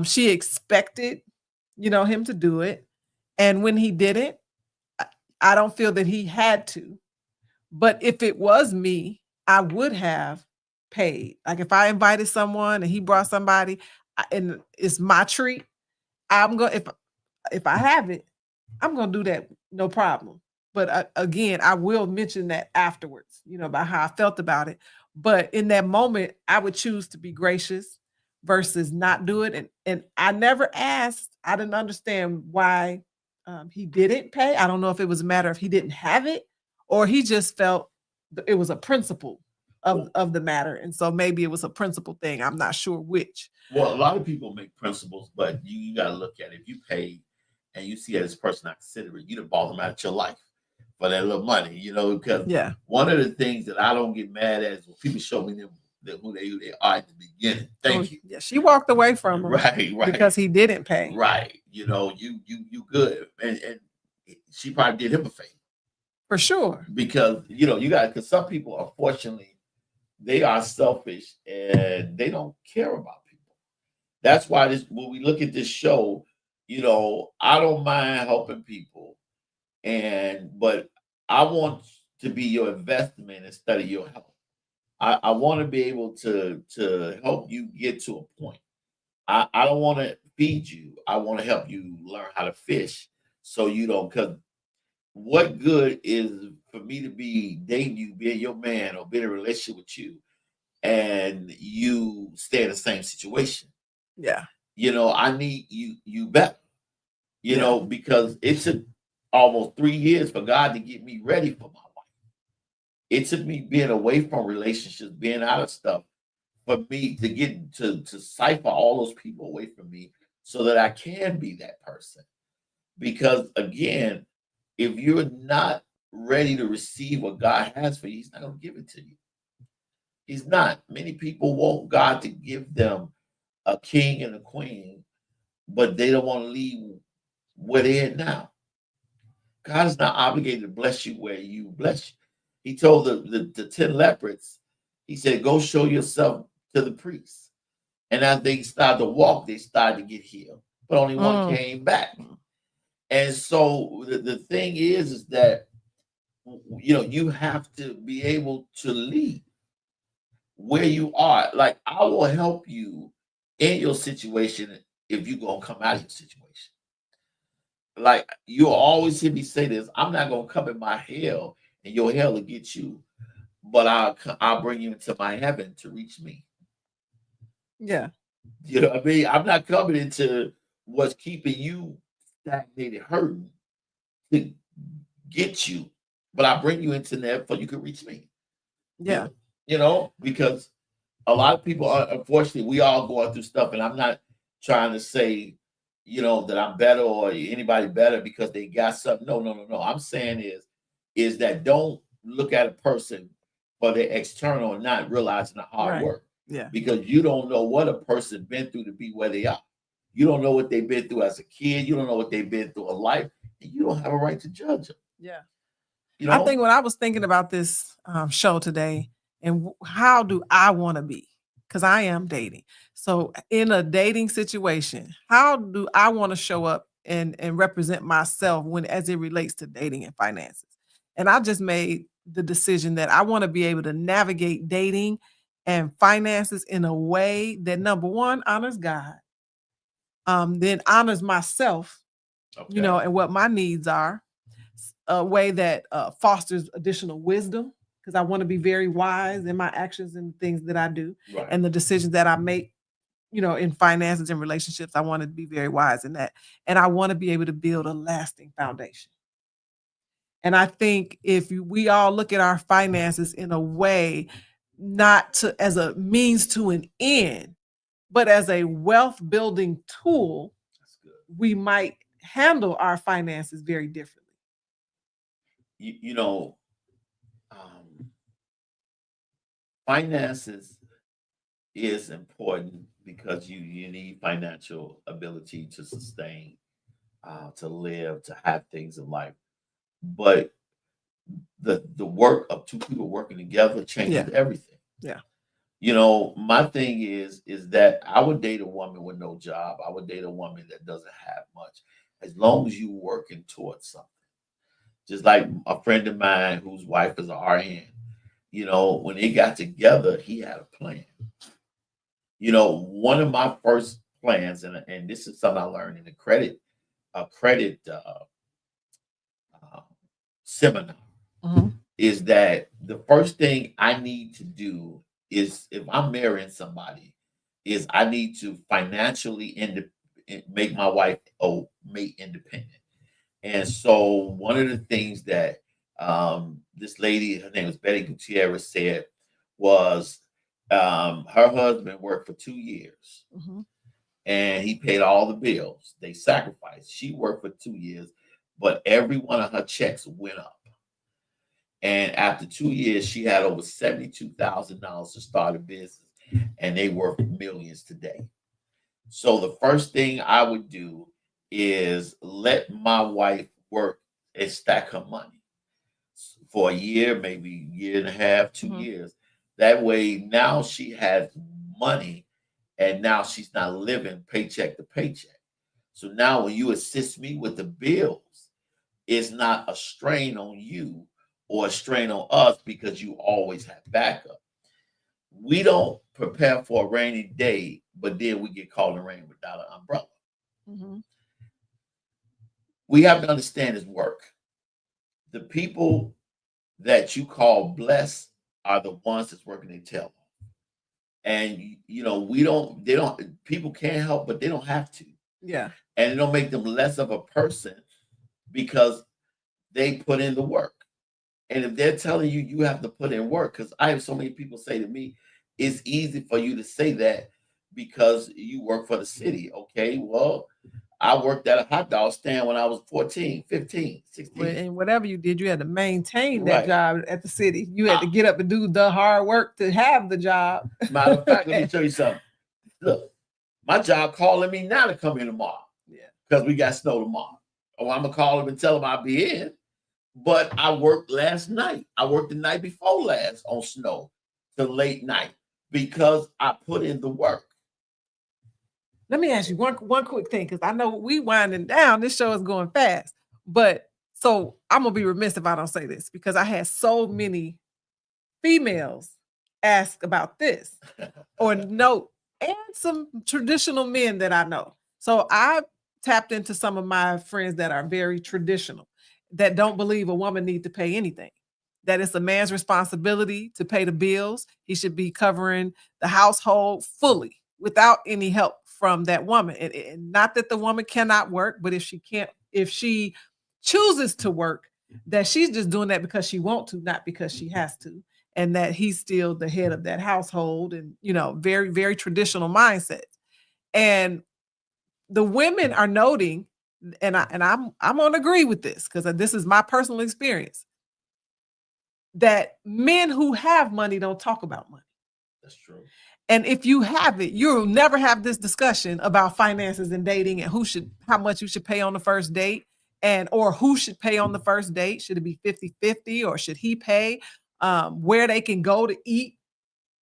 she expected, him to do it. And when he didn't, I don't feel that he had to. But if it was me, I would have paid. Like if I invited someone and he brought somebody and it's my treat, I'm going to, if I have it, I'm going to do that. No problem. But again, I will mention that afterwards, about how I felt about it. But in that moment, I would choose to be gracious versus not do it. And I never asked, I didn't understand why he didn't pay. I don't know if it was a matter of he didn't have it or he just felt it was a principle of the matter. And so maybe it was a principle thing. I'm not sure which.
Well, a lot of people make principles, but you got to look at it. If you pay and you see that this person not considerate, you done bought them out of your life for that little money, you know, because
Yeah.
one of the things that I don't get mad at is when people show me them who they are at the beginning. Thank you.
Yeah, she walked away from him.
Right.
Because he didn't pay.
Right. You know, you good. And she probably did him a favor.
For sure.
Because, you know, because some people, unfortunately, they are selfish and they don't care about people. That's why when we look at this show, you know, I don't mind helping people, but I want to be your investment instead of your help. I want to be able to help you get to a point. I don't want to feed you. I want to help you learn how to fish so you don't, because what good is for me to be dating you, being your man, or being in a relationship with you, and you stay in the same situation?
Yeah.
You know, I need you better, you know, because it took almost 3 years for God to get me ready for my wife. It took me being away from relationships, being out of stuff, for me to get to cipher all those people away from me so that I can be that person. Because again, if you're not ready to receive what God has for you, He's not going to give it to you. He's not. Many people want God to give them a king and a queen, but they don't want to leave where they're at now. God is not obligated to bless you where you bless you. He told the 10 lepers, he said, go show yourself to the priests. And as they started to walk, they started to get healed, but only one came back. And so the thing is that, you know, you have to be able to lead where you are. Like, I will help you in your situation if you're going to come out of your situation. Like, you'll always hear me say this: I'm not going to come in my hell and your hell will get you, but I'll bring you into my heaven to reach me.
Yeah.
You know what I mean? I'm not coming into what's keeping you stagnated, hurting, to get you, but I bring you into that so you can reach me.
Yeah.
You know, because a lot of people are, unfortunately, we all going through stuff, and I'm not trying to say, you know, that I'm better or anybody better because they got something. No. I'm saying is that don't look at a person for their external and not realizing the hard work.
Yeah.
Because you don't know what a person been through to be where they are. You don't know what they've been through as a kid. You don't know what they've been through in life, and you don't have a right to judge them.
Yeah.
You know?
I think when I was thinking about this show today, and how do I want to be? Because I am dating. So in a dating situation, how do I want to show up and represent myself as it relates to dating and finances? And I just made the decision that I want to be able to navigate dating and finances in a way that, number one, honors God, then honors myself, you know, and what my needs are, a way that fosters additional wisdom, because I want to be very wise in my actions and things that I do, and the decisions that I make, you know, in finances and relationships. I want to be very wise in that, and I want to be able to build a lasting foundation. And I think if we all look at our finances in a way, not as a means to an end, but as a wealth building tool, we might handle our finances very differently.
You know, finances is important because you need financial ability to sustain, to live, to have things in life. But the work of two people working together changes everything.
Yeah.
You know, my thing is that I would date a woman with no job. I would date a woman that doesn't have much, as long as you're working towards something. Just like a friend of mine whose wife is an RN. You know, when they got together, he had a plan. You know, one of my first plans, and this is something I learned in a credit seminar, is that the first thing I need to do is, if I'm marrying somebody, is I need to financially make my wife mate independent. And so one of the things that This lady, her name was Betty Gutierrez, said was her husband worked for 2 years and he paid all the bills. They sacrificed. She worked for 2 years, but every one of her checks went up. And after 2 years, she had over $72,000 to start a business, and they worth millions today. So the first thing I would do is let my wife work and stack her money for a year, maybe a year and a half, 2 years. That way, now she has money, and now she's not living paycheck to paycheck. So now when you assist me with the bills, it's not a strain on you or a strain on us because you always have backup. We don't prepare for a rainy day, but then we get caught in the rain without an umbrella. We have to understand his work. The people that you call blessed are the ones that's working their tail off. And people can't help, but they don't have to.
Yeah.
And it don't make them less of a person because they put in the work. And if they're telling you you have to put in work, because I have so many people say to me, it's easy for you to say that because you work for the city. Okay, well, I worked at a hot dog stand when I was 14, 15, 16.
And whatever you did, you had to maintain that job at the city. You had to get up and do the hard work to have the job.
Matter of fact, let me tell you something. Look, my job calling me now to come in tomorrow. Yeah. Because we got snow tomorrow. Oh, I'm going to call them and tell them I'll be in. But I worked last night. I worked the night before last on snow till late night because I put in the work.
Let me ask you one quick thing, because I know we winding down. This show is going fast. But so I'm going to be remiss if I don't say this, because I had so many females ask about this or note, and some traditional men that I know. So I tapped into some of my friends that are very traditional, that don't believe a woman needs to pay anything, that it's a man's responsibility to pay the bills. He should be covering the household fully without any help from that woman. And not that the woman cannot work, but if she chooses to work, that she's just doing that because she wants to, not because she has to, and that he's still the head of that household, and very, very traditional mindset. And the women are noting, and I'm gonna agree with this because this is my personal experience, that men who have money don't talk about money.
That's true.
And if you have it, you'll never have this discussion about finances and dating and how much you should pay on the first date, or who should pay on the first date. Should it be 50-50, or should he pay? Where they can go to eat,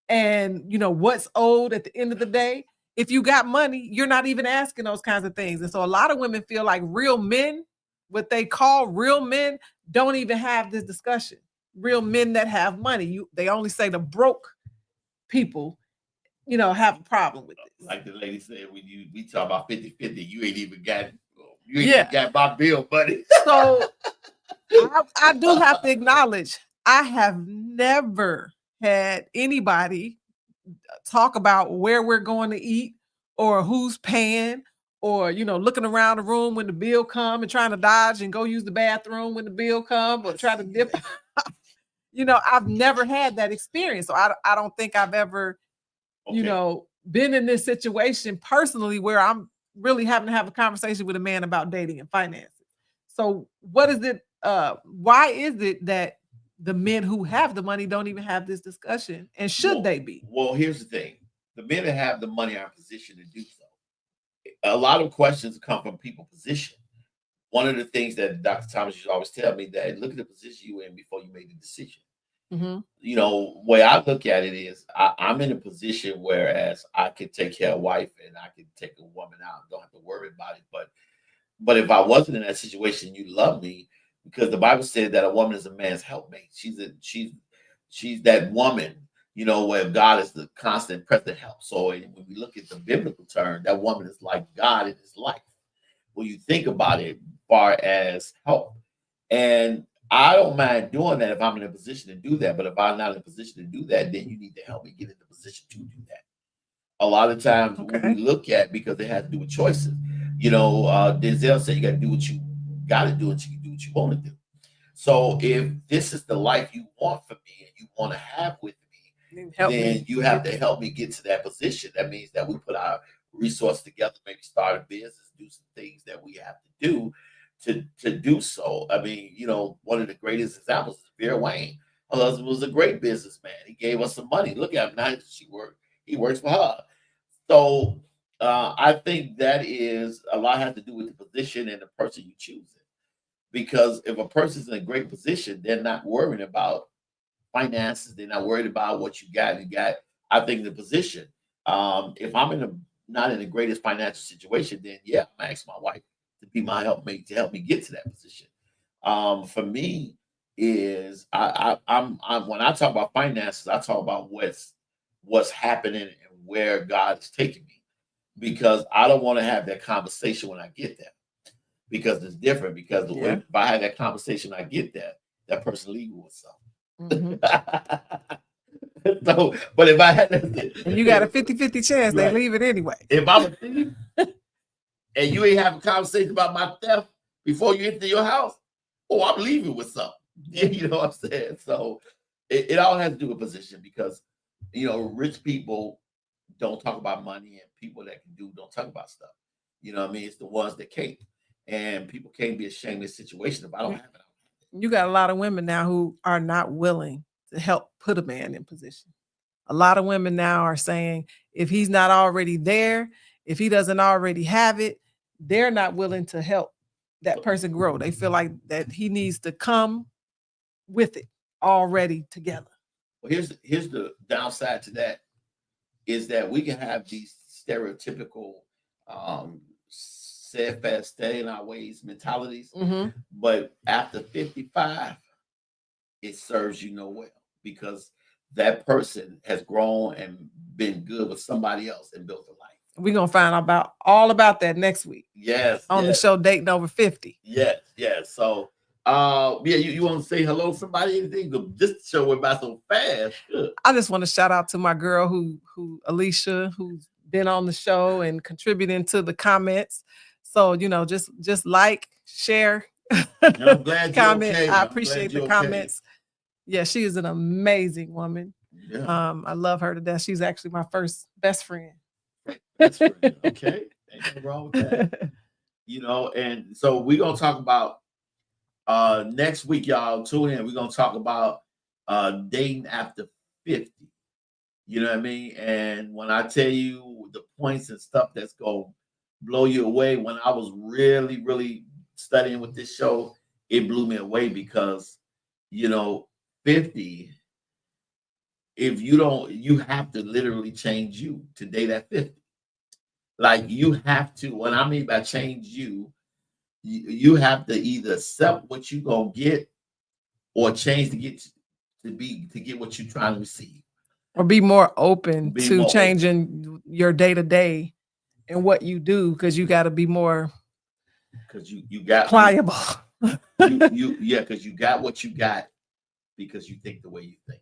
and what's owed at the end of the day. If you got money, you're not even asking those kinds of things. And so a lot of women feel like real men, what they call real men, don't even have this discussion. Real men that have money, they only say the broke people, have a problem with it.
Like the lady said, when we talk about 50-50, you ain't even got my bill, buddy.
So I do have to acknowledge, I have never had anybody talk about where we're going to eat, or who's paying, or looking around the room when the bill come and trying to dodge and go use the bathroom when the bill come, or try to dip. I've never had that experience. So I don't think I've ever been in this situation personally where I'm really having to have a conversation with a man about dating and finances. So what is it? Why is it that the men who have the money don't even have this discussion? And should they be?
Well, here's the thing. The men that have the money are in position to do so. A lot of questions come from people's position. One of the things that Dr. Thomas used to always tell me, that look at the position you in before you make the decision. Mm-hmm. Way I look at it is I'm in a position whereas I can take care of wife and I can take a woman out. Don't have to worry about it. But if I wasn't in that situation, you love me, because the Bible said that a woman is a man's helpmate. She's that woman, where God is the constant present help. So when we look at the biblical term, that woman is like God in his life. When you think about it, far as help. And I don't mind doing that if I'm in a position to do that. But if I'm not in a position to do that, then you need to help me get in the position to do that. A lot of times when we look at, because it has to do with choices. Denzel said you got to do what you got to do until you do what you want to do. So if this is the life you want for me and you want to have with me, then you have to help me get to that position. That means that we put our resources together, maybe start a business, do some things that we have to do to do so. I mean, one of the greatest examples is Vera Wayne. Her husband was a great businessman. He gave us some money. Look at him now. He works for her. So I think that is a lot has to do with the position and the person you choose. Because if a person's in a great position, they're not worrying about finances. They're not worried about what you got. I think, the position. If I'm not in the greatest financial situation, then yeah, I'm asking my wife to be my helpmate to help me get to that position. For me, is I'm when I talk about finances, I talk about what's happening and where God is taking me, because I don't want to have that conversation when I get there, because it's different. Because if I had that conversation, I get that person leaving with something. So, but if I had
and you got a 50-50 chance they leave it anyway.
If I'm a thief and you ain't having a conversation about my theft before you enter your house, I'm leaving with something. You know what I'm saying? So it all has to do with position, because rich people don't talk about money, and people that can do don't talk about stuff. You know what I mean? It's the ones that can't, and people can't be ashamed of the situation. If I don't have it,
you got a lot of women now who are not willing to help put a man in position. A lot of women now are saying, if he's not already there, if he doesn't already have it, they're not willing to help that person grow. They feel like that he needs to come with it already together.
Well, here's the downside to that, is that we can have these stereotypical set fast, stay in our ways mentalities, but after 55, it serves you no well, because that person has grown and been good with somebody else and built a life.
We're gonna find out all about that next week.
Yes,
on the show Dating Over 50.
Yes. So you want to say hello to somebody? Anything? This show went by so fast. Good.
I just want to shout out to my girl who Alicia, who's been on the show and contributing to the comments. So just like, share,
I'm glad
comment.
Okay.
I appreciate the comments. Yeah, she is an amazing woman.
Yeah.
I love her to death. She's actually my first best friend.
Best friend. Okay, ain't nothing wrong with that. And so we're gonna talk about next week, y'all. Tune in. We're gonna talk about dating after 50. You know what I mean? And when I tell you the points and stuff that's gonna blow you away, when I was really, really studying with this show, it blew me away, because 50, if you don't, you have to literally change you to date at 50. Like, you have to. What I mean by change you have to either accept what you're gonna get, or change to get what you're trying to receive,
or be more open to changing your day-to-day and what you do, because you got to be more,
because you got
pliable.
Because you got what you got, because you think the way you think.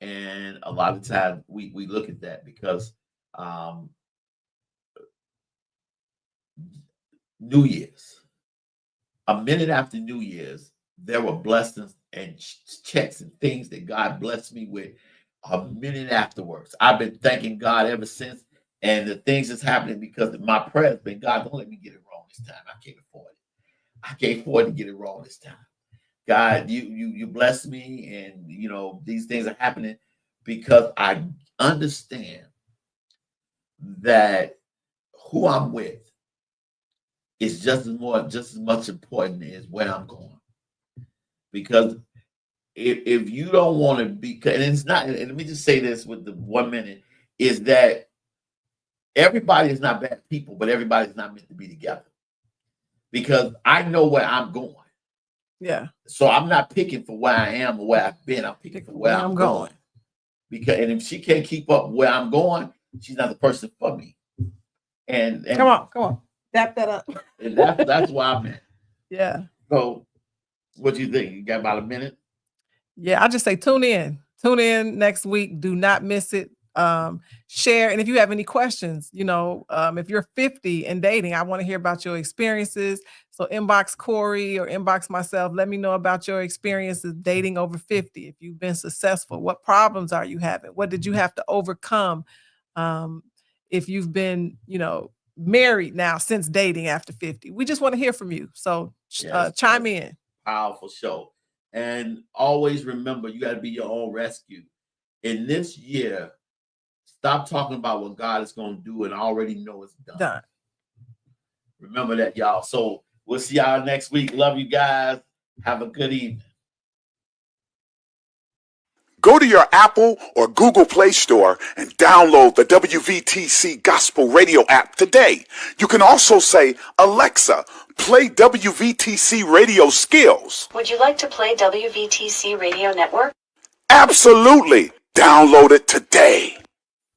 And a lot of times we look at that, because New Year's, a minute after New Year's, there were blessings and checks and things that God blessed me with a minute afterwards. I've been thanking God ever since, and the things that's happening because of my prayer has been, God, don't let me get it wrong this time. I can't afford it. I can't afford to get it wrong this time. God, you bless me, and these things are happening because I understand that who I'm with is just as much important as where I'm going. Because if you don't want to be, and it's not, and let me just say this with the 1 minute, is that everybody is not bad people, but everybody's not meant to be together. Because I know where I'm going.
Yeah.
So I'm not picking for where I am or where I've been. I'm picking for where I'm going. And if she can't keep up where I'm going, she's not the person for me. And
come on. Wrap that up.
And that's why I'm at.
Yeah.
So what do you think? You got about a minute?
Yeah, I just say tune in. Tune in next week. Do not miss it. share. And if you have any questions, if you're 50 and dating, I want to hear about your experiences. So inbox Corey or inbox myself. Let me know about your experiences dating over 50. If you've been successful, what problems are you having? What did you have to overcome? If you've been, married now since dating after 50, we just want to hear from you. So chime in.
Powerful show. And always remember, you got to be your own rescue. In this year, stop talking about what God is going to do and already know it's done. Remember that, y'all. So we'll see y'all next week. Love you guys. Have a good evening.
Go to your Apple or Google Play Store and download the WVTC Gospel Radio app today. You can also say, Alexa, play WVTC Radio Skills.
Would you like to play WVTC Radio Network?
Absolutely. Download it today.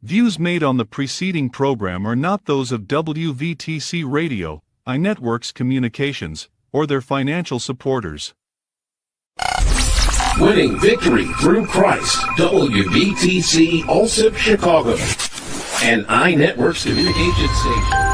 Views made on the preceding program are not those of WVTC Radio, iNetworks Communications, or their financial supporters.
Winning victory through Christ, WVTC Allsip Chicago, and iNetworks Communication Station.